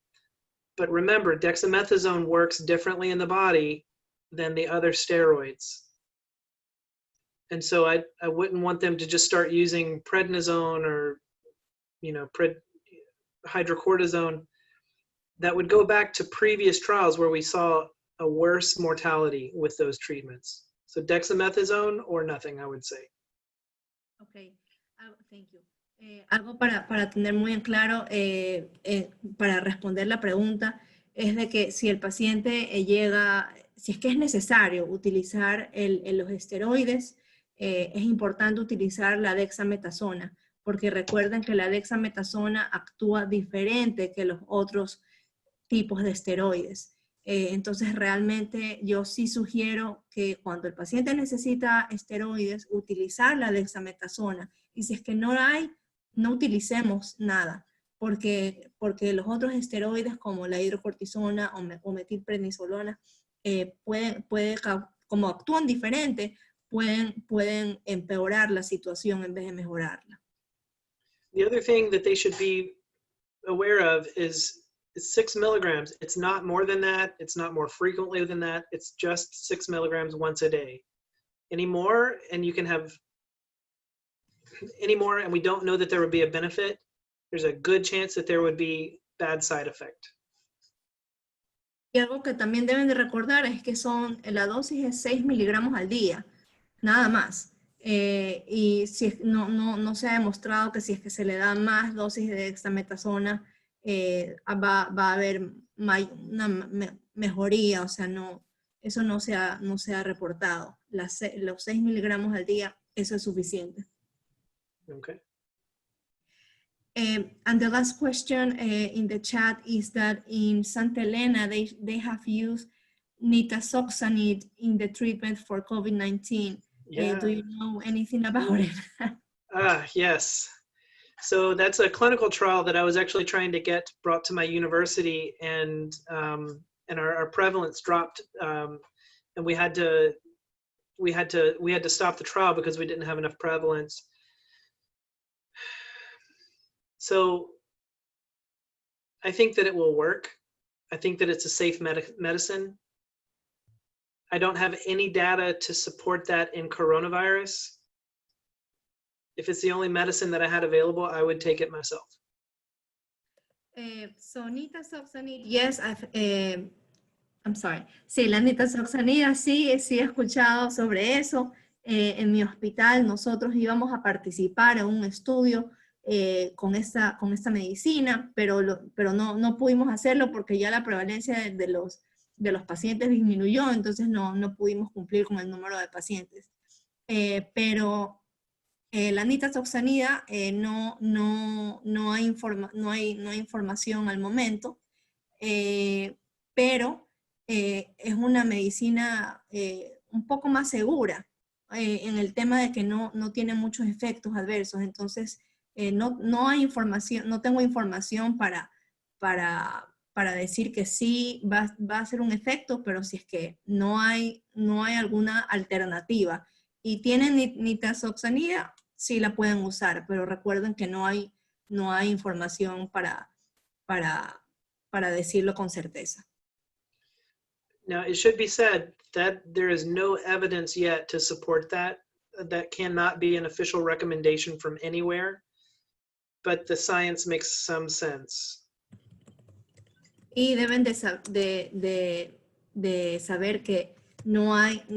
But remember, dexamethasone works differently in the body than the other steroids. And so I wouldn't want them to just start using prednisone or, hydrocortisone. That would go back to previous trials where we saw a worse mortality with those treatments. So dexamethasone or nothing, I would say. Okay, thank you. Algo para tener muy en claro, para responder la pregunta, es de que si el paciente si es que es necesario utilizar los esteroides, es importante utilizar la dexametasona, porque recuerden que la dexametasona actúa diferente que los otros tipos de esteroides. Entonces, realmente yo sí sugiero que cuando el paciente necesita esteroides, utilizar la dexametasona. Y si es que no hay, no utilicemos nada, porque los otros esteroides como la hidrocortisona o metilprednisolona como actúan diferente, pueden empeorar la situación en vez de mejorarla. The other thing that they should be aware of is 6 milligrams. It's not more than that. It's not more frequently than that. It's just 6 milligrams once a day. Any more, and you can have any more, and we don't know that there would be a benefit, there's a good chance that there would be bad side effect. Y algo que también deben de recordar es que la dosis es 6 miligramos al día, nada más. Y no se ha demostrado que si es que se le da más dosis de dexametasona, va a haber una mejoría, o sea, eso no se ha reportado. Los 6 miligramos al día, eso es suficiente. Okay. And the last question in the chat is that in Santa Elena, they have used nitazoxanide in the treatment for COVID-19. Yeah. Do you know anything about it? Yes. So that's a clinical trial that I was actually trying to get brought to my university, and our prevalence dropped, and we had to stop the trial because we didn't have enough prevalence. So I think that it will work. I think that it's a safe medicine. I don't have any data to support that in coronavirus. If it's the only medicine that I had available, I would take it myself. So nitazoxanide, yes, I'm sorry. Sí, la nitazoxanida sí he escuchado sobre eso. En mi hospital nosotros íbamos a participar en un estudio con esta medicina, pero no pudimos hacerlo porque ya la prevalencia de los pacientes disminuyó, entonces no pudimos cumplir con el número de pacientes. Pero la nitazoxanida no hay información al momento, pero es una medicina un poco más segura en el tema de que no tiene muchos efectos adversos. Entonces no hay información, no tengo información para decir que sí va a ser un efecto, pero si es que no hay alguna alternativa y tienen nitazoxanida, sí la pueden usar, pero recuerden que no hay información para decirlo con certeza. Now, it should be said that there is no evidence yet to support that. That cannot be an official recommendation from anywhere, but the science makes some sense. Y deben de saber que no hay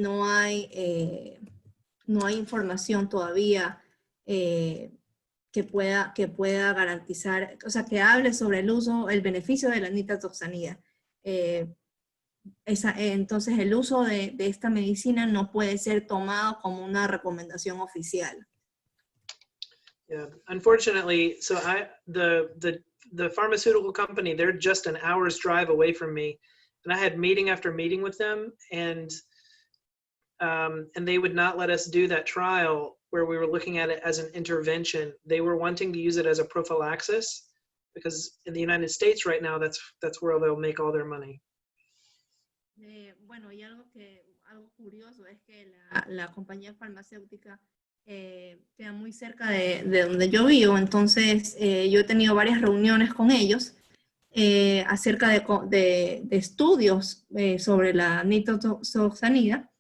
información todavía que pueda garantizar, o sea, que hable sobre el beneficio de la nitazoxanida. Entonces el uso de esta medicina no puede ser tomado como una recomendación oficial. Yeah, unfortunately, so the pharmaceutical company, they're just an hour's drive away from me, and I had meeting after meeting with them, and they would not let us do that trial where we were looking at it as an intervention. They were wanting to use it as a prophylaxis because in the United States right now, that's where they'll make all their money. Bueno, y algo curioso es que la compañía farmacéutica queda muy cerca de donde yo vivo, entonces yo he tenido varias reuniones con ellos acerca de estudios sobre la nitazoxanida,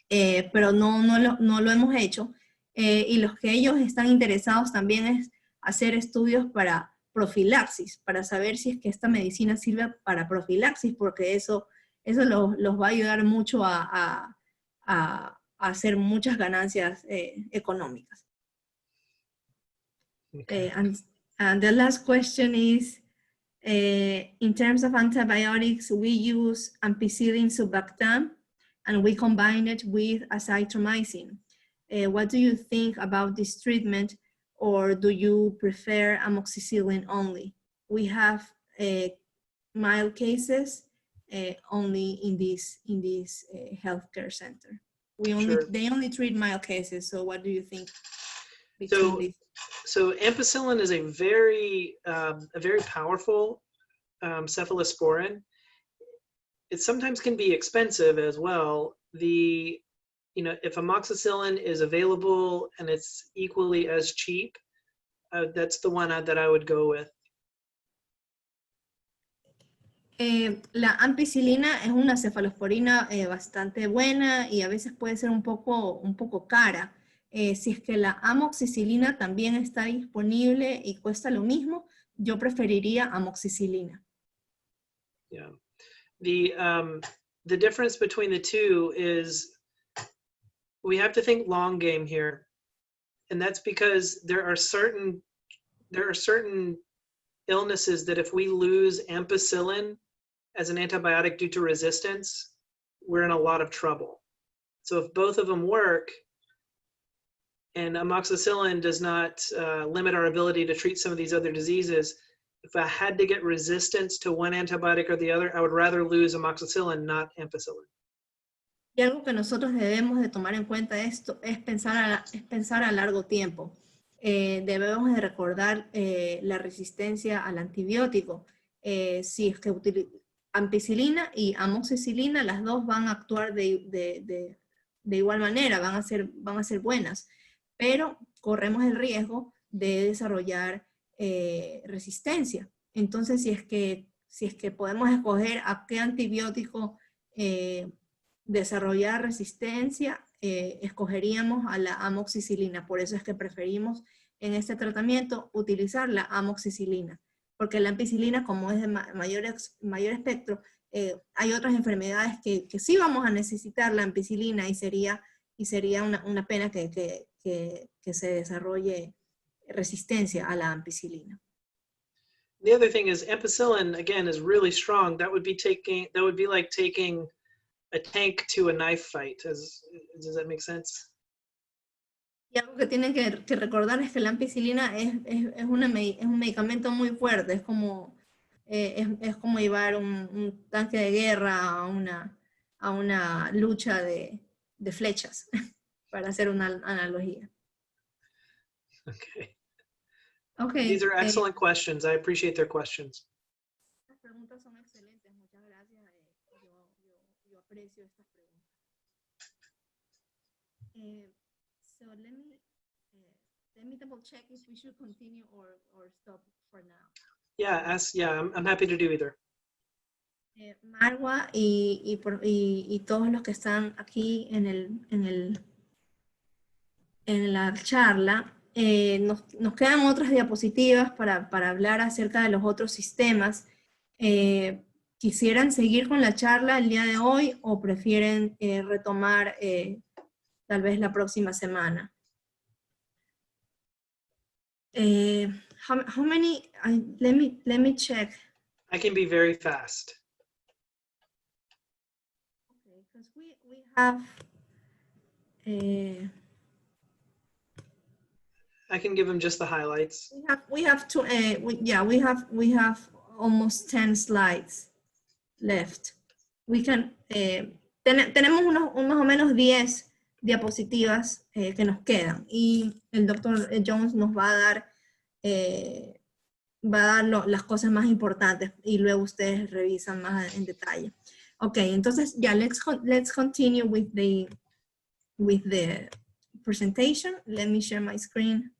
pero no lo hemos hecho. Y los que ellos están interesados también es hacer estudios para profilaxis, para saber si es que esta medicina sirve para profilaxis, porque eso los va a ayudar mucho a hacer muchas ganancias económicas. Okay. And the last question is, in terms of antibiotics, we use ampicillin sulbactam, and we combine it with azithromycin. What do you think about this treatment, or do you prefer amoxicillin only? We have mild cases only in this healthcare center. Sure. They only treat mild cases. So what do you think So- between these? So ampicillin is a very powerful cephalosporin. It sometimes can be expensive as well. If amoxicillin is available and it's equally as cheap, that's the one that I would go with. La ampicilina es una cefalosporina bastante buena y a veces puede ser un poco cara. Si es que la amoxicilina también está disponible y cuesta lo mismo, yo preferiría amoxicilina. Yeah. The difference between the two is we have to think long game here. And that's because there are certain illnesses that if we lose ampicillin as an antibiotic due to resistance, we're in a lot of trouble. So if both of them work, and amoxicillin does not limit our ability to treat some of these other diseases, if I had to get resistance to one antibiotic or the other, I would rather lose amoxicillin, not ampicillin. Y algo que nosotros debemos de tomar en cuenta es pensar a largo tiempo. Debemos de recordar la resistencia al antibiótico. Si es que ampicilina y amoxicilina, las dos van a actuar de igual manera, van a ser buenas, pero corremos el riesgo de desarrollar resistencia. Entonces, si es que podemos escoger a qué antibiótico desarrollar resistencia, escogeríamos a la amoxicilina. Por eso es que preferimos en este tratamiento utilizar la amoxicilina, porque la ampicilina, como es de mayor espectro, hay otras enfermedades que sí vamos a necesitar la ampicilina y sería una pena que se desarrolle resistencia a la ampicilina. The other thing is ampicillin, again, is really strong. That would be like taking a tank to a knife fight. Does that make sense? Y algo que tienen que recordar es que la ampicilina es un medicamento muy fuerte, es como llevar un tanque de guerra a una lucha de flechas, para hacer una analogía. Okay. Okay. These are excellent questions. I appreciate their questions. Las preguntas son excelentes, muchas gracias. Yo aprecio estas preguntas. So let me double check if we should continue or stop for now. Yeah, I'm happy to do either. Marwa y todos los que están aquí en la charla, nos quedan otras diapositivas para hablar acerca de los otros sistemas. ¿Quisieran seguir con la charla el día de hoy o prefieren retomar tal vez la próxima semana? How many? Let me check. I can be very fast. Okay, because we have. I can give them just the highlights. We have almost 10 slides left. We can tenemos más o menos 10 diapositivas que nos quedan y el doctor Jones nos va a dar las cosas más importantes y luego ustedes revisan más en detalle. Okay, entonces ya let's continue with the presentation. Let me share my screen.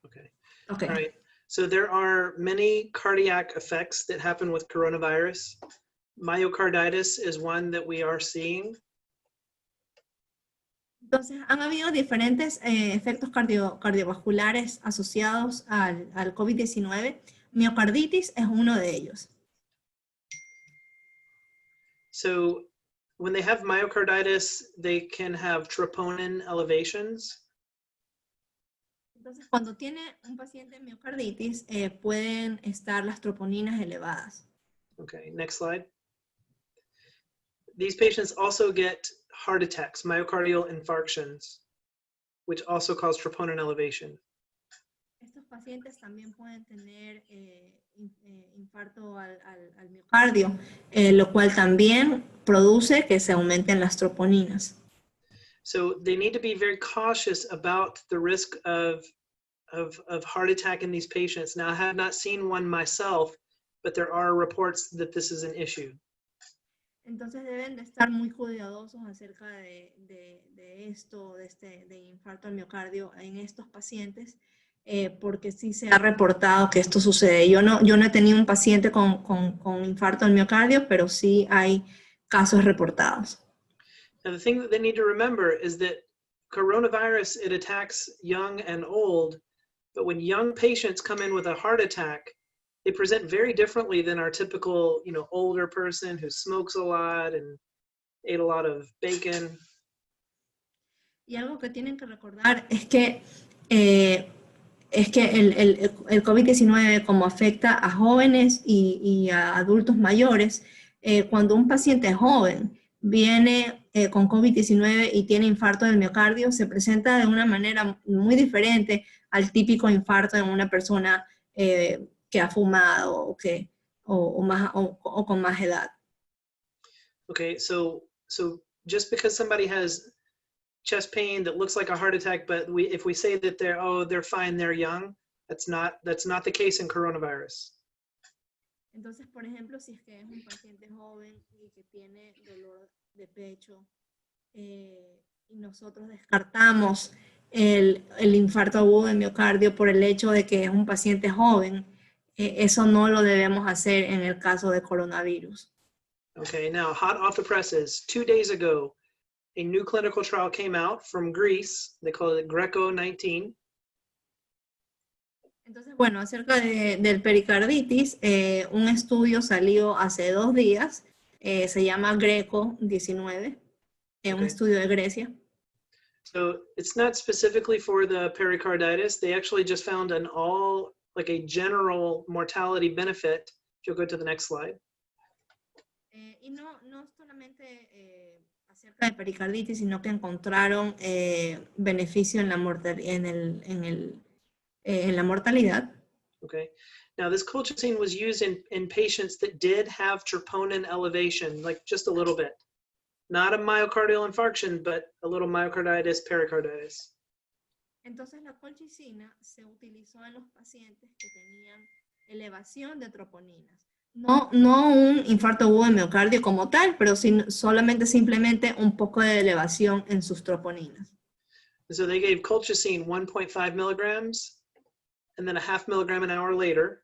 Okay. Okay. All right. So there are many cardiac effects that happen with coronavirus. Myocarditis is one that we are seeing. Entonces, han habido diferentes efectos cardiovasculares asociados al COVID-19. Miocarditis es uno de ellos. So when they have myocarditis, they can have troponin elevations. Entonces, cuando tiene un paciente miocarditis, pueden estar las troponinas elevadas. Okay, next slide. These patients also get heart attacks, myocardial infarctions, which also cause troponin elevation. Estos pacientes también pueden tener infarto al miocardio, lo cual también produce que se aumenten las troponinas. So they need to be very cautious about the risk of heart attack in these patients. Now, I have not seen one myself, but there are reports that this is an issue. Entonces deben de estar muy cuidadosos acerca de esto, de infarto al miocardio en estos pacientes, porque sí se ha reportado que esto sucede. Yo no he tenido un paciente con infarto al miocardio, pero sí hay casos reportados. Now, the thing that they need to remember is that coronavirus, it attacks young and old, but when young patients come in with a heart attack, they present very differently than our typical, older person who smokes a lot and ate a lot of bacon. Y algo que tienen que recordar es que el COVID-19, como afecta a jóvenes y a adultos mayores, cuando un paciente joven viene con COVID-19 y tiene infarto del miocardio, se presenta de una manera muy diferente al típico infarto en una persona que ha fumado o con más edad. Okay, so just because somebody has chest pain that looks like a heart attack, but if we say that they're fine, they're young, that's not the case in coronavirus. Entonces, por ejemplo, si es que es un paciente joven y que tiene dolor de pecho y nosotros descartamos el infarto agudo de miocardio por el hecho de que es un paciente joven, eso no lo debemos hacer en el caso de coronavirus. Okay, now hot off the presses, 2 days ago, a new clinical trial came out from Greece. They call it Greco 19. Entonces, bueno, acerca del pericarditis, un estudio salió hace 2 días, se llama Greco 19, un Okay. estudio de Grecia. So it's not specifically for the pericarditis. They actually just found a general mortality benefit. If you'll go to the next slide. Y no solamente acerca de pericarditis, sino que encontraron beneficio en la mortalidad. Okay. Now this colchicine was used in patients that did have troponin elevation, like just a little bit. Not a myocardial infarction, but a little myocarditis, pericarditis. Entonces la colchicina se utilizó en los pacientes que tenían elevación de troponinas. No un infarto agudo de miocardio como tal, pero simplemente un poco de elevación en sus troponinas. So they gave colchicine 1.5 milligrams, and then a half milligram an hour later.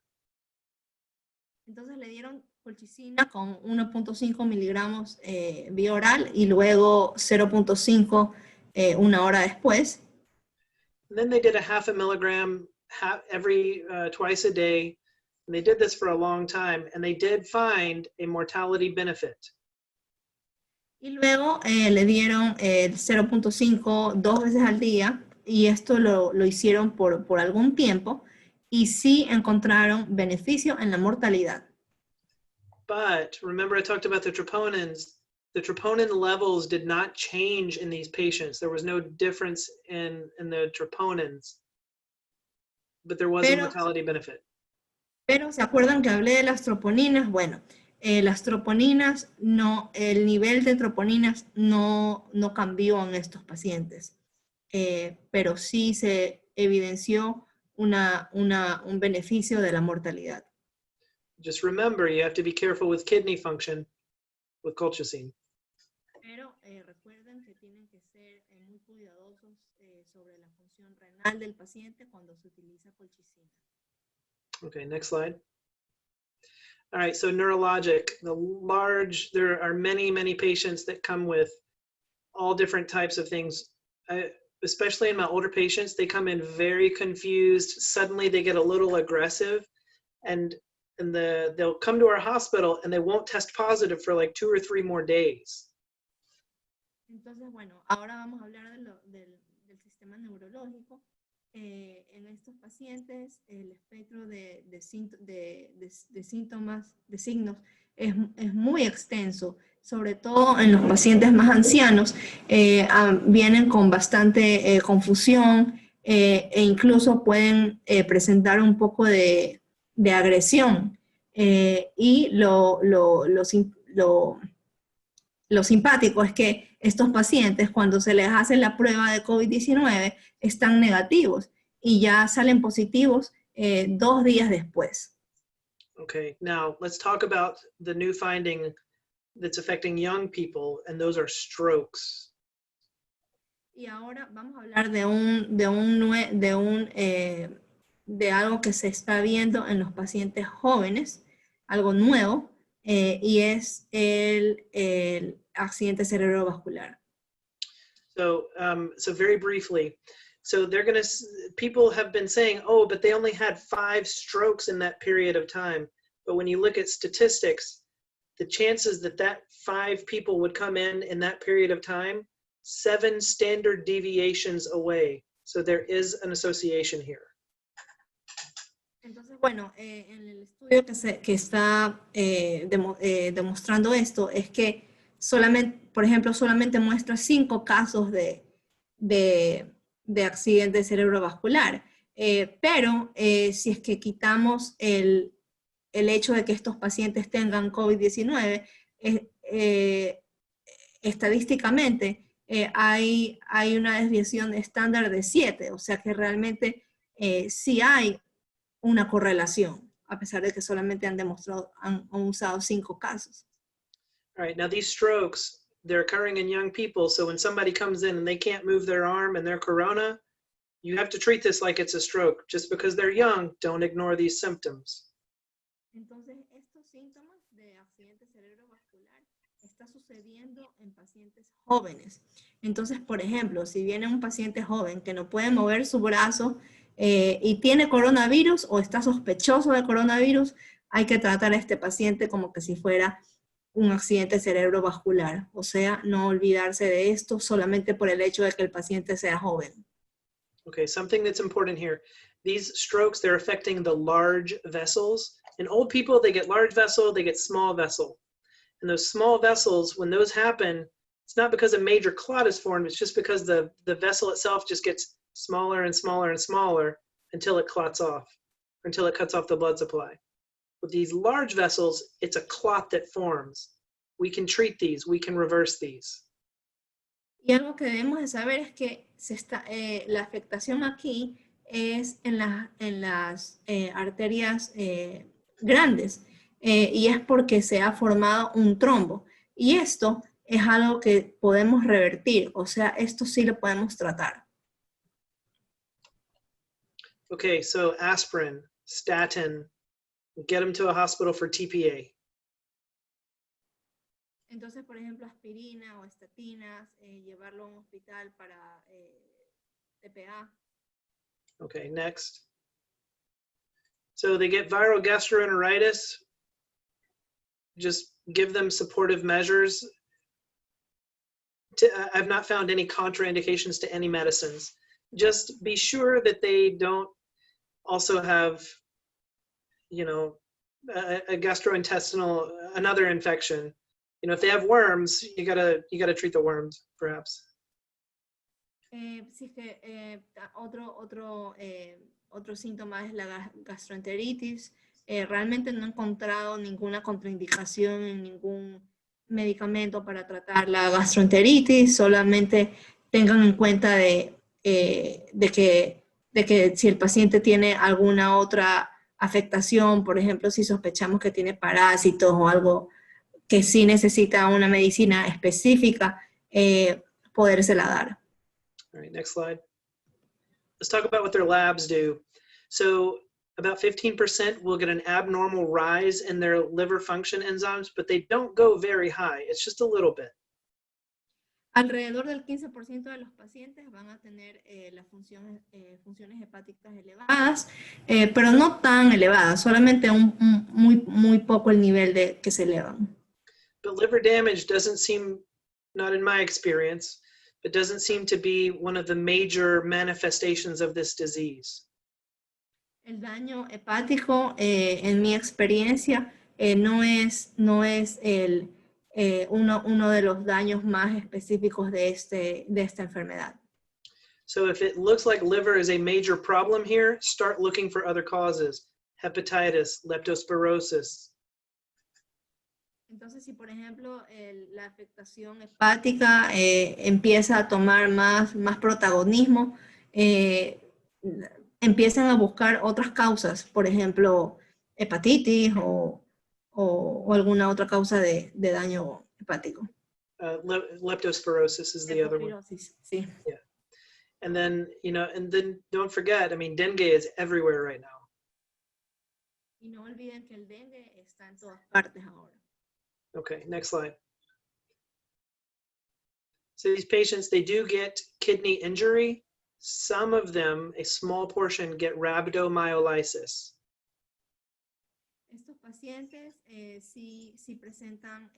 Entonces le dieron colchicina con 1.5 miligramos vía oral y luego 0.5 una hora después. And then they did a half a milligram every twice a day. And they did this for a long time, and they did find a mortality benefit. Y luego le dieron 0.5 2 veces al día, y esto lo hicieron por algún tiempo, y sí encontraron beneficio en la mortalidad. But remember I talked about the troponins. The troponin levels did not change in these patients. There was no difference in the troponins, but there was a mortality benefit. Pero ¿se acuerdan que hablé de las troponinas? Bueno, las troponinas, no, el nivel de troponinas no cambió en estos pacientes, pero sí se evidenció un beneficio de la mortalidad. Just remember, you have to be careful with kidney function with colchicine. Pero recuerden que tienen que ser muy cuidadosos sobre la función renal del paciente cuando se utiliza colchicina. Okay, next slide. All right, so neurologic, there are many, many patients that come with all different types of things. Especially in my older patients, they come in very confused. Suddenly they get a little aggressive, and they'll come to our hospital and they won't test positive for like 2 or 3 more days. Entonces, bueno, ahora vamos a hablar del sistema neurológico. En estos pacientes, el espectro de síntomas, de signos, es muy extenso, sobre todo en los pacientes más ancianos. Vienen con bastante confusión e incluso pueden presentar un poco de agresión. Y lo simpático es que estos pacientes, cuando se les hace la prueba de COVID-19, están negativos y ya salen positivos 2 días después. Okay, now let's talk about the new finding that's affecting young people, and those are strokes. Y ahora vamos a hablar de algo que se está viendo en los pacientes jóvenes, algo nuevo, y es el accidente cerebrovascular. So very briefly, so people have been saying, oh, but they only had 5 strokes in that period of time. But when you look at statistics, the chances that 5 people would come in that period of time, 7 standard deviations away. So there is an association here. Entonces, bueno, en el estudio que está demostrando esto es que solamente, por ejemplo, solamente muestra 5 casos de accidente cerebrovascular. Pero si es que quitamos el hecho de que estos pacientes tengan COVID-19, estadísticamente hay una desviación estándar de 7, o sea que realmente sí hay una correlación, a pesar de que solamente han usado 5 casos. All right, now these strokes, they're occurring in young people, so when somebody comes in and they can't move their arm and they're corona, you have to treat this like it's a stroke. Just because they're young, don't ignore these symptoms. Entonces, estos síntomas de accidente cerebrovascular está sucediendo en pacientes jóvenes. Entonces, por ejemplo, si viene un paciente joven que no puede mover su brazo y tiene coronavirus o está sospechoso de coronavirus, hay que tratar a este paciente como que si fuera un accidente cerebrovascular. O sea, no olvidarse de esto solamente por el hecho de que el paciente sea joven. Okay, something that's important here. These strokes, they're affecting the large vessels. In old people, they get large vessel, they get small vessel. And those small vessels, when those happen, it's not because a major clot is formed, it's just because the vessel itself just gets smaller and smaller and smaller until it clots off, until it cuts off the blood supply. With these large vessels, it's a clot that forms. We can treat these, we can reverse these. Y algo que debemos de saber es que la afectación aquí es en las arterias grandes y es porque se ha formado un trombo. Y esto es algo que podemos revertir, o sea, esto sí lo podemos tratar. Okay, so aspirin, statin, get them to a hospital for TPA. Entonces, por ejemplo, aspirina o estatinas, llevarlo a un hospital para TPA. Okay, next. So they get viral gastroenteritis. Just give them supportive measures. I've not found any contraindications to any medicines. Just be sure that they don't also have, you know, a gastrointestinal, another infection. You know, if they have worms, you gotta treat the worms, perhaps. Sí, es que otro síntoma es la gastroenteritis. realmente no he encontrado ninguna contraindicación en ningún medicamento para tratar la gastroenteritis, solamente tengan en cuenta de que si el paciente tiene alguna otra afectación, por ejemplo, si sospechamos que tiene parásitos o algo que sí necesita una medicina específica, podérsela dar. All right, next slide. Let's talk about what their labs do. So about 15% will get an abnormal rise in their liver function enzymes, but they don't go very high. It's just a little bit. Alrededor del 15% de los pacientes van a tener las funciones hepáticas elevadas, pero no tan elevadas, solamente muy poco el nivel de que se elevan. But liver damage doesn't seem, not in my experience, but doesn't seem to be one of the major manifestations of this disease. El daño hepático, en mi experiencia, no es uno de los daños más específicos de esta enfermedad. So if it looks like liver is a major problem here, start looking for other causes. Hepatitis, leptospirosis. Entonces, si por ejemplo la afectación hepática empieza a tomar más protagonismo, empiezan a buscar otras causas, por ejemplo, hepatitis o alguna otra causa de daño hepático. Leptospirosis is the other one. Sí. Yeah. And then, and then don't forget, I mean, dengue is everywhere right now. Y no olviden que el dengue está en todas partes ahora. Okay, next slide. So these patients, they do get kidney injury. Some of them, a small portion, get rhabdomyolysis. Estos pacientes sí presentan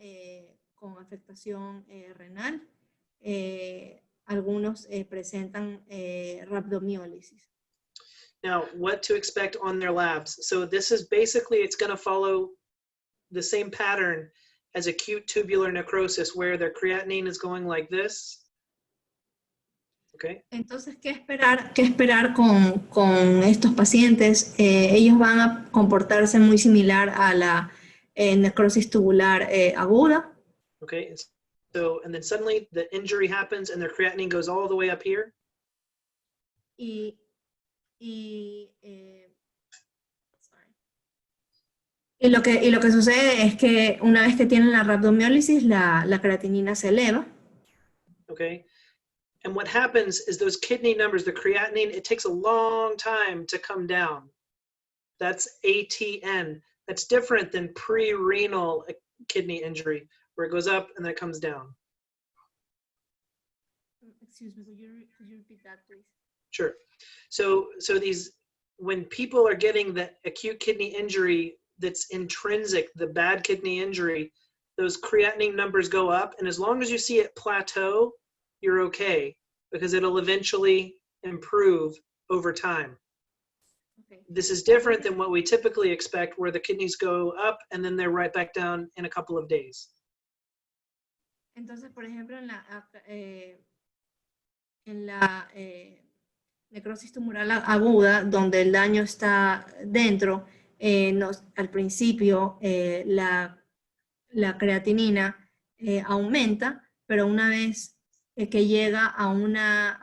con afectación renal. Algunos presentan rhabdomiólisis. Now, what to expect on their labs? So this is basically, it's going to follow the same pattern as acute tubular necrosis, where their creatinine is going like this. Okay. Entonces, ¿qué esperar con estos pacientes? Ellos van a comportarse muy similar a la necrosis tubular aguda. Okay. So, and then suddenly the injury happens and their creatinine goes all the way up here. Y lo que sucede es que una vez que tienen la rhabdomiólisis, la creatinina se eleva. Okay. And what happens is those kidney numbers, the creatinine, it takes a long time to come down. That's ATN. That's different than pre-renal kidney injury, where it goes up and then it comes down. Excuse me, could you repeat that, please? Sure. So these, when people are getting the acute kidney injury that's intrinsic, the bad kidney injury, those creatinine numbers go up, and as long as you see it plateau, you're okay, because it'll eventually improve over time. Okay. This is different than what we typically expect, where the kidneys go up and then they're right back down in a couple of days. Entonces, por ejemplo, en la necrosis tumoral aguda, donde el daño está dentro, al principio la creatinina aumenta, pero una vez que llega una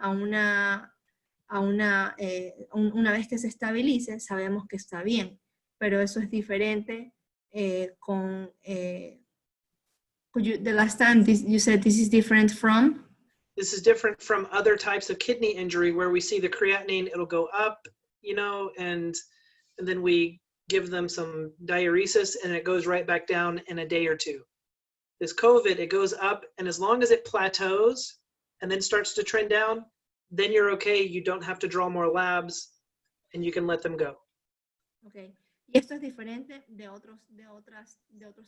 vez que se estabilice, sabemos que está bien, pero eso es diferente con the last time you said this is different from? This is different from other types of kidney injury where we see the creatinine, it'll go up, and then we give them some diuresis and it goes right back down in a day or two. This COVID, it goes up, and as long as it plateaus and then starts to trend down, then you're okay. You don't have to draw more labs and you can let them go. Okay. Y esto es diferente de otros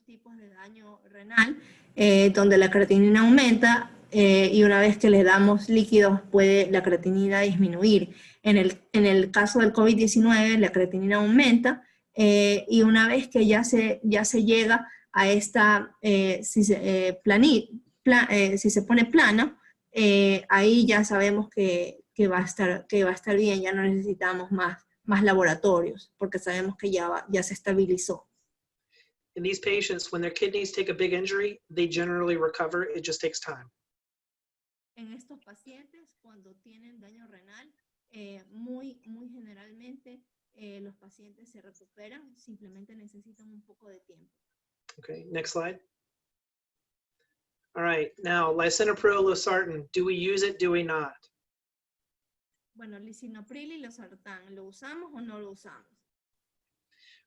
tipos de daño renal, donde la creatinina aumenta y una vez que le damos líquidos puede la creatinina disminuir. En el caso del COVID-19 la creatinina aumenta y una vez que ya se llega a esta, si se pone plano, ahí ya sabemos que va a estar bien, ya no necesitamos más más laboratorios, porque sabemos que ya se estabilizó. In these patients, when their kidneys take a big injury, they generally recover. It just takes time. En estos pacientes, cuando tienen daño renal, muy generalmente los pacientes se recuperan, simplemente necesitan un poco de tiempo. Okay, next slide. All right, now lisinopril, losartan, do we use it, do we not? Bueno, lisinopril y losartán, ¿lo usamos o no lo usamos?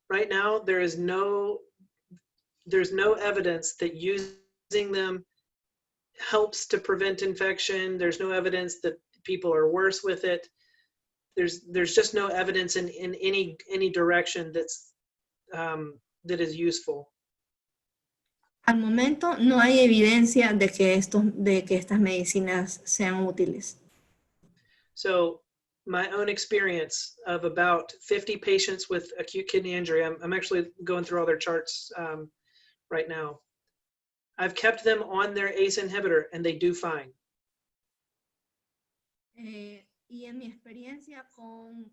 Right now, there's no evidence that using them helps to prevent infection. There's no evidence that people are worse with it. There's just no evidence in any direction that's that is useful. Al momento no hay evidencia de que estas medicinas sean útiles. So my own experience of about 50 patients with acute kidney injury, I'm actually going through all their charts right now. I've kept them on their ACE inhibitor and they do fine. Y en mi experiencia con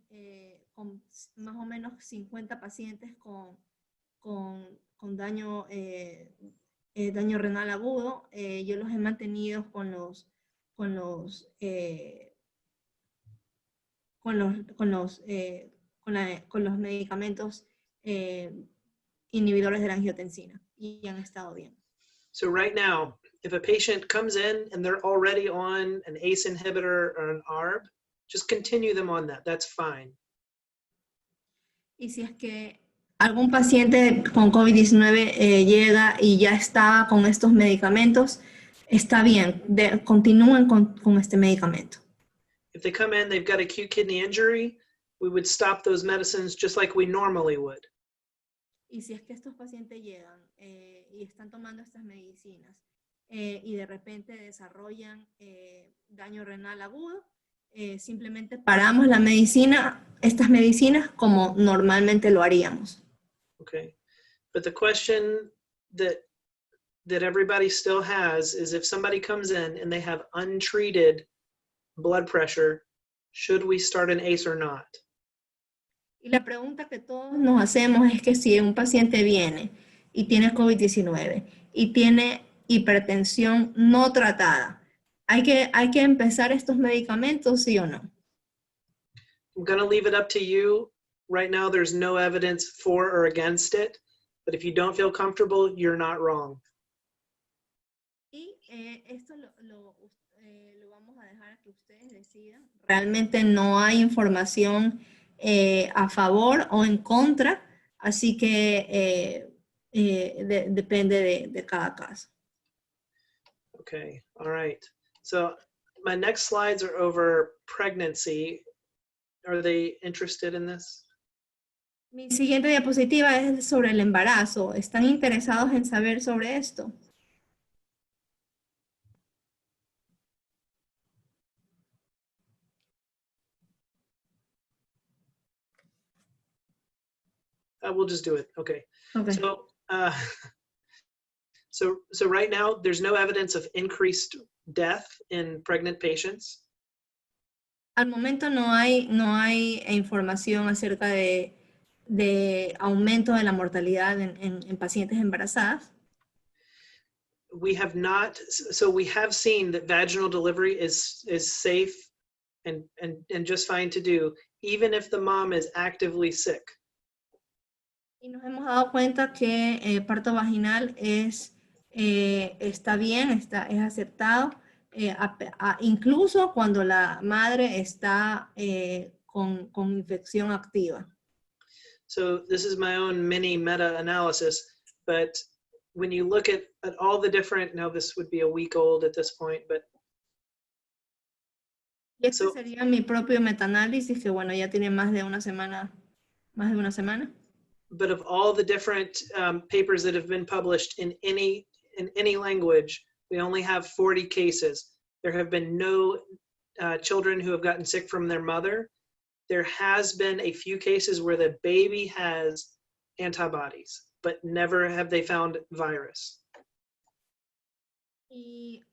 más o menos 50 pacientes con daño renal agudo, yo los he mantenido con los medicamentos inhibidores de la angiotensina y han estado bien. So right now, if a patient comes in and they're already on an ACE inhibitor or an ARB, just continue them on that. That's fine. Y si es que algún paciente con COVID-19 llega y ya está con estos medicamentos, está bien, continúen con este medicamento. If they come in, they've got acute kidney injury, we would stop those medicines just like we normally would. Y si es que estos pacientes llegan y están tomando estas medicinas y de repente desarrollan daño renal agudo, simplemente paramos estas medicinas como normalmente lo haríamos. Okay, but the question that everybody still has is if somebody comes in and they have untreated blood pressure, should we start an ACE or not? Y la pregunta que todos nos hacemos es que si un paciente viene y tiene COVID-19 y tiene hipertensión no tratada, ¿hay que empezar estos medicamentos, sí o no? I'm going to leave it up to you. Right now, there's no evidence for or against it, but if you don't feel comfortable, you're not wrong. Y esto lo vamos a dejar a que ustedes decidan. Realmente no hay información a favor o en contra, así que depende de cada caso. Okay, all right. So my next slides are over pregnancy. Are they interested in this? Mi siguiente diapositiva es sobre el embarazo. ¿Están interesados en saber sobre esto? We'll just do it. Okay. Okay. So right now, there's no evidence of increased death in pregnant patients. Al momento no hay información acerca de aumento de la mortalidad en pacientes embarazadas. We have seen that vaginal delivery is safe and just fine to do, even if the mom is actively sick. Y nos hemos dado cuenta que parto vaginal está bien, es aceptado, incluso cuando la madre está con infección activa. So this is my own mini meta-analysis, but when you look at all the different, now this would be a week old at this point, but y este sería mi propio metaanálisis, que bueno, ya tiene más de una semana. But of all the different papers that have been published in any language, we only have 40 cases. There have been no children who have gotten sick from their mother. There has been a few cases where the baby has antibodies, but never have they found virus. Y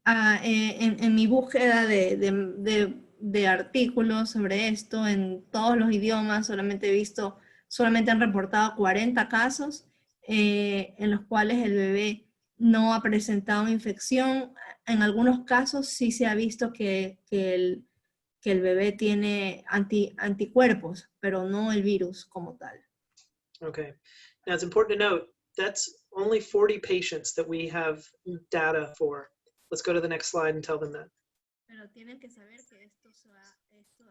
en mi búsqueda de de artículos sobre esto en todos los idiomas, solamente han reportado 40 casos en los cuales el bebé no ha presentado infección. En algunos casos sí se ha visto que el bebé tiene anticuerpos, pero no el virus como tal. Okay. Now it's important to note that's only 40 patients that we have data for. Let's go to the next slide and tell them that. Pero tienen que saber que esto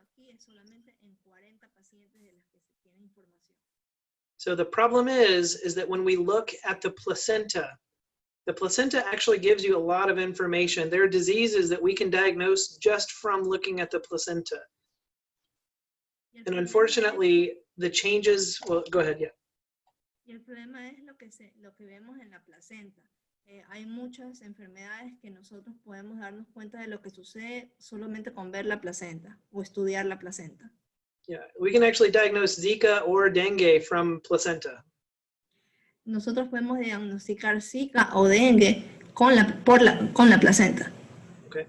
aquí es solamente en 40 pacientes de las que se tiene información. So the problem is that when we look at the placenta actually gives you a lot of information. There are diseases that we can diagnose just from looking at the placenta. And unfortunately, the changes, well, go ahead, yeah. Y el problema es lo que vemos en la placenta. Hay muchas enfermedades que nosotros podemos darnos cuenta de lo que sucede solamente con ver la placenta o estudiar la placenta. Yeah, we can actually diagnose Zika or dengue from placenta. Nosotros podemos diagnosticar Zika o dengue con la placenta. Okay.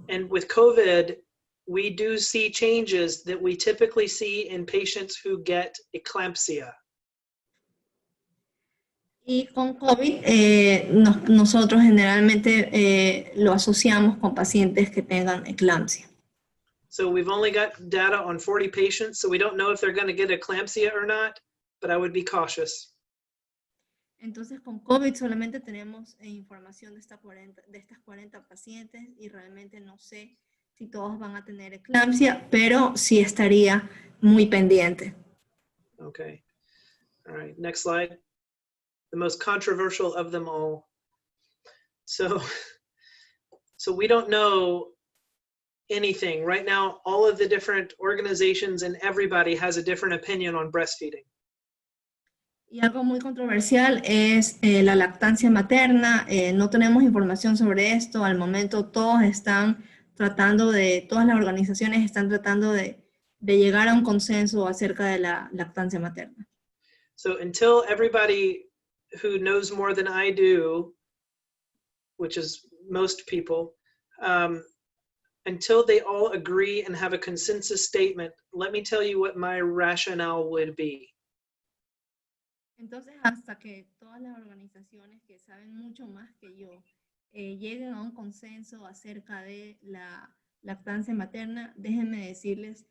And with COVID, we do see changes that we typically see in patients who get eclampsia. Y con COVID, nosotros generalmente lo asociamos con pacientes que tengan eclampsia. So we've only got data on 40 patients, so we don't know if they're going to get eclampsia or not, but I would be cautious. Entonces, con COVID solamente tenemos información de estas 40 pacientes y realmente no sé si todos van a tener eclampsia, pero sí estaría muy pendiente. Okay. All right, next slide. The most controversial of them all. So we don't know anything. Right now, all of the different organizations and everybody has a different opinion on breastfeeding. Y algo muy controversial es la lactancia materna. No tenemos información sobre esto. Al momento todas las organizaciones están tratando de llegar a un consenso acerca de la lactancia materna. So until everybody who knows more than I do, which is most people, until they all agree and have a consensus statement, let me tell you what my rationale would be. Entonces, hasta que todas las organizaciones que saben mucho más que yo lleguen a un consenso acerca de la lactancia materna, déjenme decirles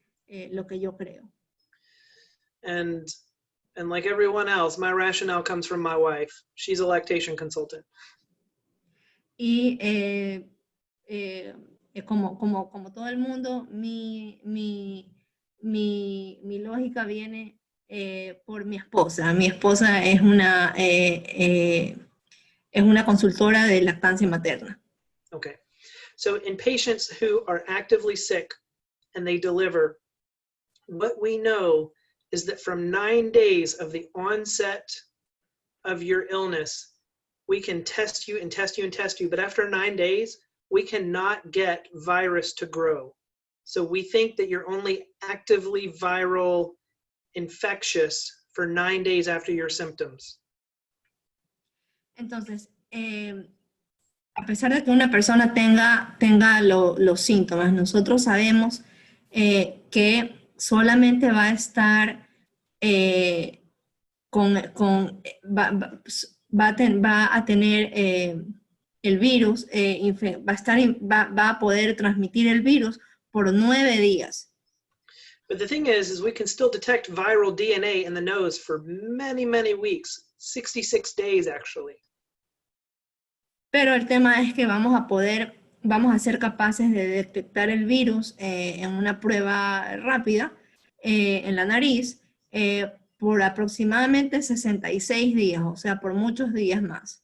lo que yo creo. And like everyone else, my rationale comes from my wife. She's a lactation consultant. Y como todo el mundo, mi lógica viene por mi esposa. Mi esposa es una consultora de lactancia materna. Okay. So in patients who are actively sick and they deliver, what we know is that from 9 days of the onset of your illness, we can test you and test you and test you, but after 9 days, we cannot get virus to grow. So we think that you're only actively viral infectious for 9 days after your symptoms. Entonces, a pesar de que una persona tenga los síntomas, nosotros sabemos que solamente va a estar va a tener el virus, va a poder transmitir el virus por 9 días. But the thing is we can still detect viral DNA in the nose for many, many weeks, 66 days actually. Pero el tema es que vamos a ser capaces de detectar el virus en una prueba rápida en la nariz por aproximadamente 66 días, o sea, por muchos días más.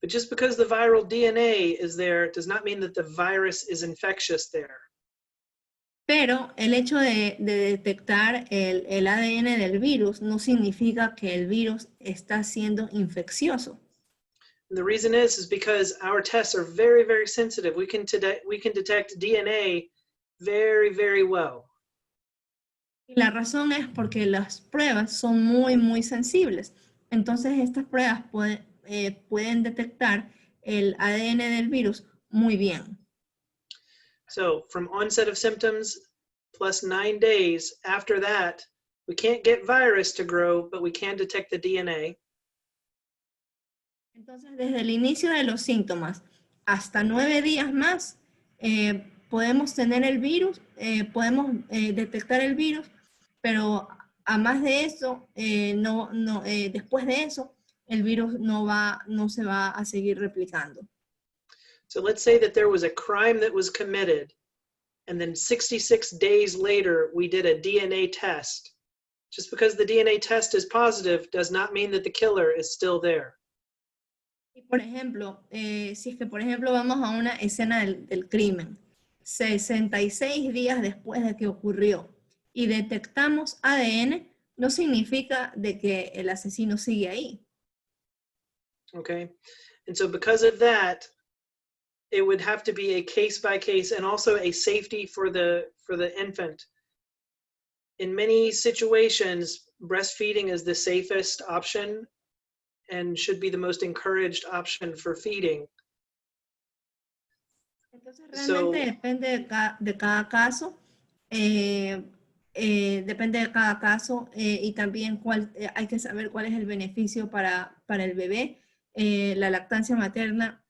But just because the viral DNA is there does not mean that the virus is infectious there. Pero el hecho de detectar el ADN del virus no significa que el virus está siendo infeccioso. And the reason is because our tests are very, very sensitive. We can detect DNA very, very well. Y la razón es porque las pruebas son muy, muy sensibles. Entonces estas pruebas pueden detectar el ADN del virus muy bien. So from onset of symptoms plus 9 days after that, we can't get virus to grow, but we can detect the DNA. Entonces, desde el inicio de los síntomas hasta 9 días más, podemos tener el virus, podemos detectar el virus, pero a más de eso, después de eso, el virus no se va a seguir replicando. So let's say that there was a crime that was committed, and then 66 days later, we did a DNA test. Just because the DNA test is positive does not mean that the killer is still there. Y por ejemplo, si es que por ejemplo vamos a una escena del crimen, 66 días después de que ocurrió y detectamos ADN, no significa de que el asesino sigue ahí. Okay, and so because of that, it would have to be a case by case and also a safety for the infant. In many situations, breastfeeding is the safest option and should be the most encouraged option for feeding. Entonces realmente depende de cada caso, depende de cada caso y también hay que saber cuál es el beneficio para el bebé. La lactancia materna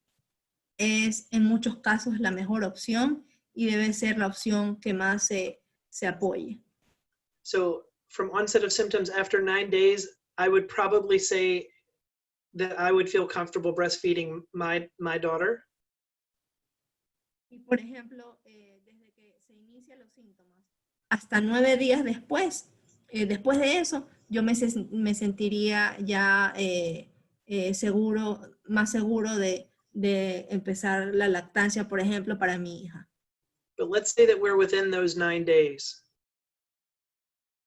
es en muchos casos la mejor opción y debe ser la opción que más se apoye. So from onset of symptoms after 9 days, I would probably say that I would feel comfortable breastfeeding my daughter. Y por ejemplo, desde que se inician los síntomas hasta 9 días después, después de eso, yo me sentiría ya más seguro de empezar la lactancia, por ejemplo, para mi hija. But let's say that we're within those 9 days.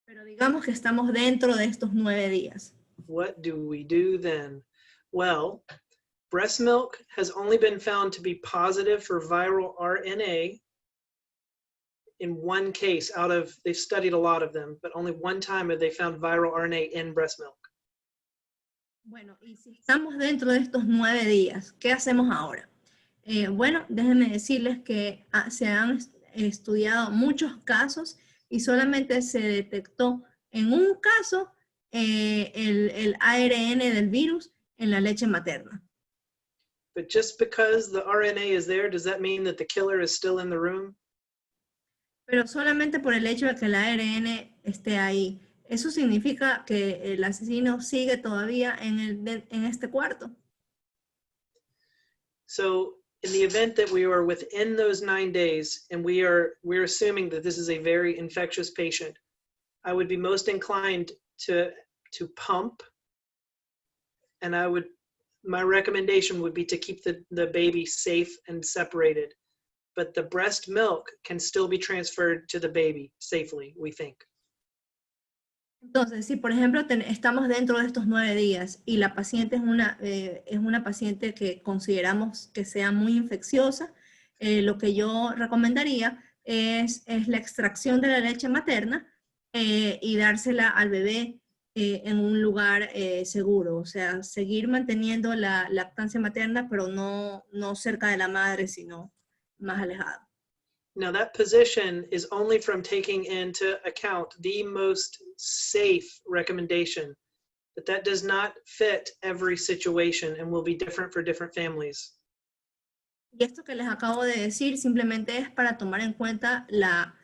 Pero digamos que estamos dentro de estos 9 días. What do we do then? Well, breast milk has only been found to be positive for viral RNA in one case out of, they've studied a lot of them, but only one time have they found viral RNA in breast milk. Bueno, y si estamos dentro de estos 9 días, ¿qué hacemos ahora? Bueno, déjenme decirles que se han estudiado muchos casos y solamente se detectó en un caso el ARN del virus en la leche materna. But just because the RNA is there, does that mean that the killer is still in the room? Pero solamente por el hecho de que el ARN esté ahí, ¿eso significa que el asesino sigue todavía en este cuarto? So in the event that we are within those 9 days and we're assuming that this is a very infectious patient, I would be most inclined to pump, and my recommendation would be to keep the baby safe and separated. But the breast milk can still be transferred to the baby safely, we think. Entonces, si por ejemplo estamos dentro de estos 9 días y la paciente es una paciente que consideramos que sea muy infecciosa, lo que yo recomendaría es la extracción de la leche materna y dársela al bebé en un lugar seguro. O sea, seguir manteniendo la lactancia materna, pero no cerca de la madre, sino más alejado. Now that position is only from taking into account the most safe recommendation, but that does not fit every situation and will be different for different families. Y esto que les acabo de decir simplemente es para tomar en cuenta la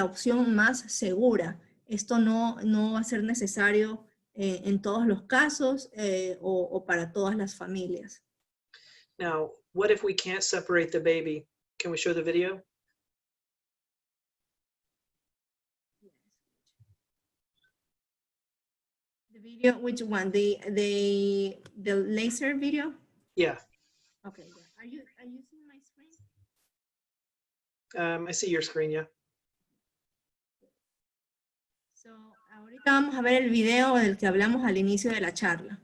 opción más segura. Esto no va a ser necesario en todos los casos o para todas las familias. Now, what if we can't separate the baby? Can we show the video? The video, which one? The laser video? Yeah, Okay. Yeah. Are you seeing my screen? I see your screen, yeah. So, ahorita vamos a ver el video del que hablamos al inicio de la charla.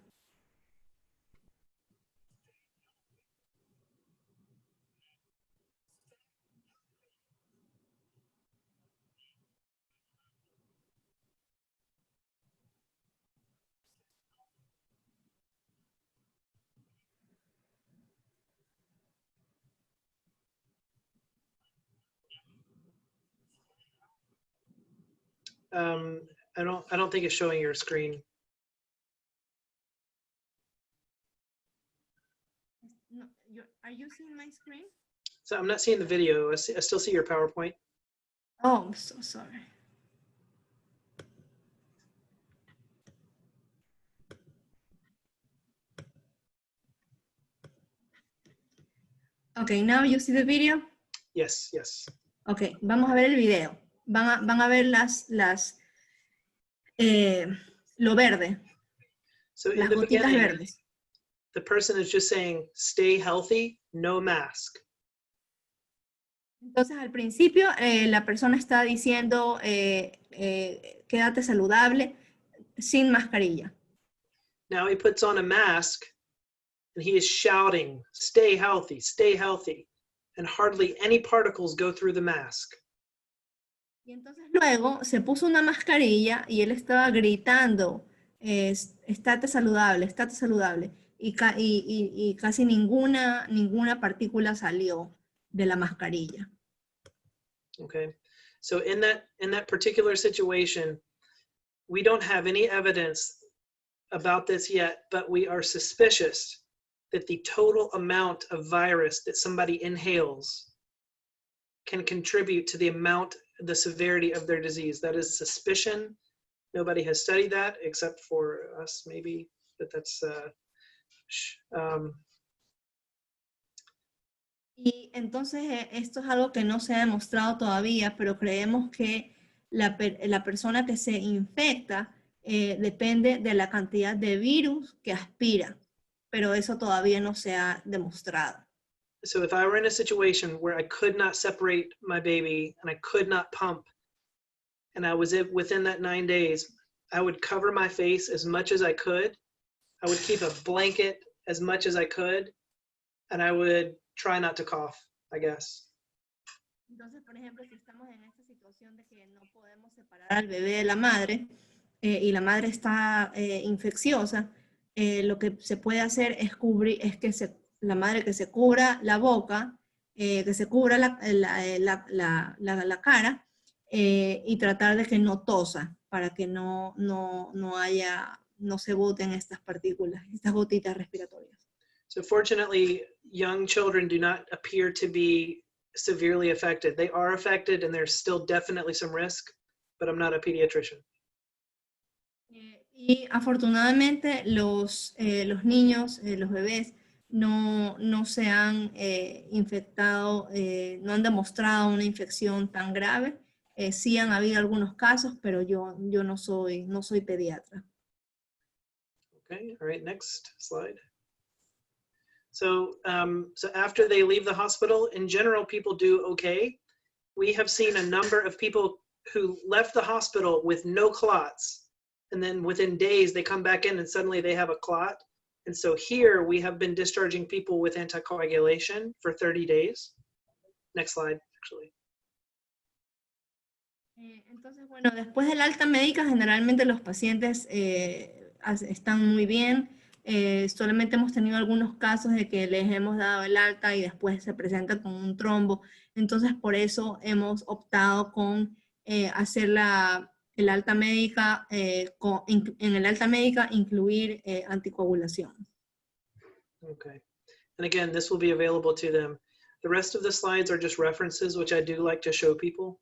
I don't think it's showing your screen. No, are you seeing my screen? So I'm not seeing the video. I still see your PowerPoint. Oh, I'm so sorry. Okay, now you see the video? Yes, yes. Ok, vamos a ver el video. Van a ver lo verde, So in las the gotitas beginning, verdes. the person is just saying, stay healthy, no mask. Entonces, al principio, la persona está diciendo, quédate saludable, sin mascarilla. Now he puts on a mask and he is shouting, stay healthy, and hardly any particles go through the mask. Y entonces luego se puso una mascarilla y él estaba gritando, estate saludable, estate saludable. Y casi ninguna partícula salió de la mascarilla. Okay, so in that particular situation, we don't have any evidence about this yet, but we are suspicious that the total amount of virus that somebody inhales can contribute to the severity of their disease. That is suspicion. Nobody has studied that except for us, maybe, but that's Y entonces esto es algo que no se ha demostrado todavía, pero creemos que la persona que se infecta depende de la cantidad de virus que aspira, pero eso todavía no se ha demostrado. So if I were in a situation where I could not separate my baby and I could not pump, and I was within that 9 days, I would cover my face as much as I could. I would keep a blanket as much as I could, and I would try not to cough, I guess. Entonces, por ejemplo, si estamos en esta situación de que no podemos separar al bebé de la madre y la madre está infecciosa, lo que se puede hacer es la madre que se cubra la boca, que se cubra la cara y tratar de que no tosa para que no se boten estas partículas, estas gotitas respiratorias. So fortunately, young children do not appear to be severely affected. They are affected and there's still definitely some risk, but I'm not a pediatrician. Y afortunadamente los niños, los bebés, no se han infectado, no han demostrado una infección tan grave. Sí han habido algunos casos, pero yo no soy pediatra. Okay, all right, next slide. So after they leave the hospital, in general, people do okay. We have seen a number of people who left the hospital with no clots, and then within days they come back in and suddenly they have a clot. And so here we have been discharging people with anticoagulation for 30 days. Next slide, actually. Entonces, bueno, después del alta médica, generalmente los pacientes están muy bien. Solamente hemos tenido algunos casos de que les hemos dado el alta y después se presenta con un trombo. Entonces, por eso hemos optado con hacer el alta médica, en el alta médica incluir anticoagulación. Okay. And again, this will be available to them. The rest of the slides are just references, which I do like to show people.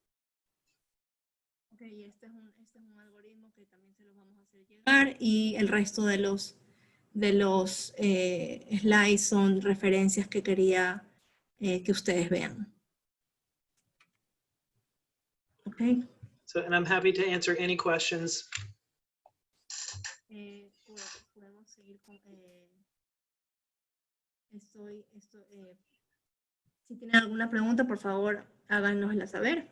Okay, este es un algoritmo que también se lo vamos a hacer llegar y el resto de los slides son referencias que quería que ustedes vean. Okay. So, and I'm happy to answer any questions. Podemos seguir con si tienen alguna pregunta, por favor, háganosla saber.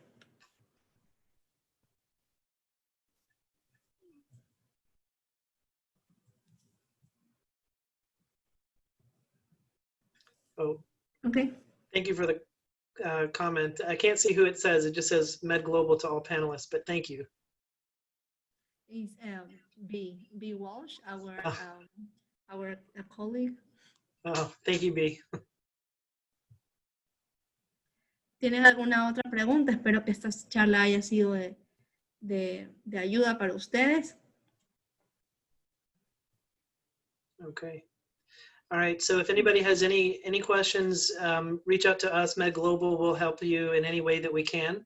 Oh, Okay. thank you for the comment. I can't see who it says. It just says Med Global to all panelists, but thank you. Is B Walsh, our colleague. Oh, thank you, B. ¿Tienen alguna otra pregunta? Espero que esta charla haya sido de de ayuda para ustedes. Okay. All right. So if anybody has any questions, reach out to us. Med Global will help you in any way that we can.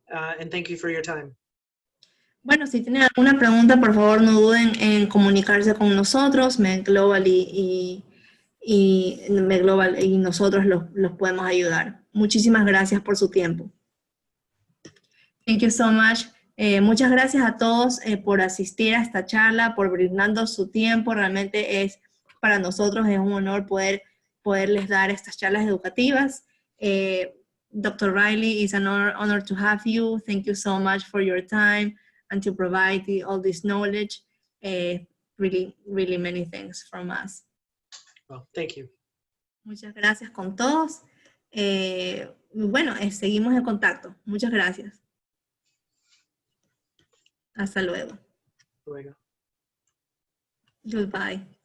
And thank you for your time. Bueno, si tienen alguna pregunta, por favor no duden en comunicarse con nosotros, Med Global y Med Global y nosotros los podemos ayudar. Muchísimas gracias por su tiempo. Thank you so much. Muchas gracias a todos por asistir a esta charla, por brindarnos su tiempo. Realmente para nosotros es un honor poderles dar estas charlas educativas. Dr. Riley, it's an honor to have you. Thank you so much for your time and to provide all this knowledge. Really, really many thanks from us. Well, thank you. Muchas gracias con todos. Bueno, seguimos en contacto. Muchas gracias. Hasta luego. Luego. Goodbye.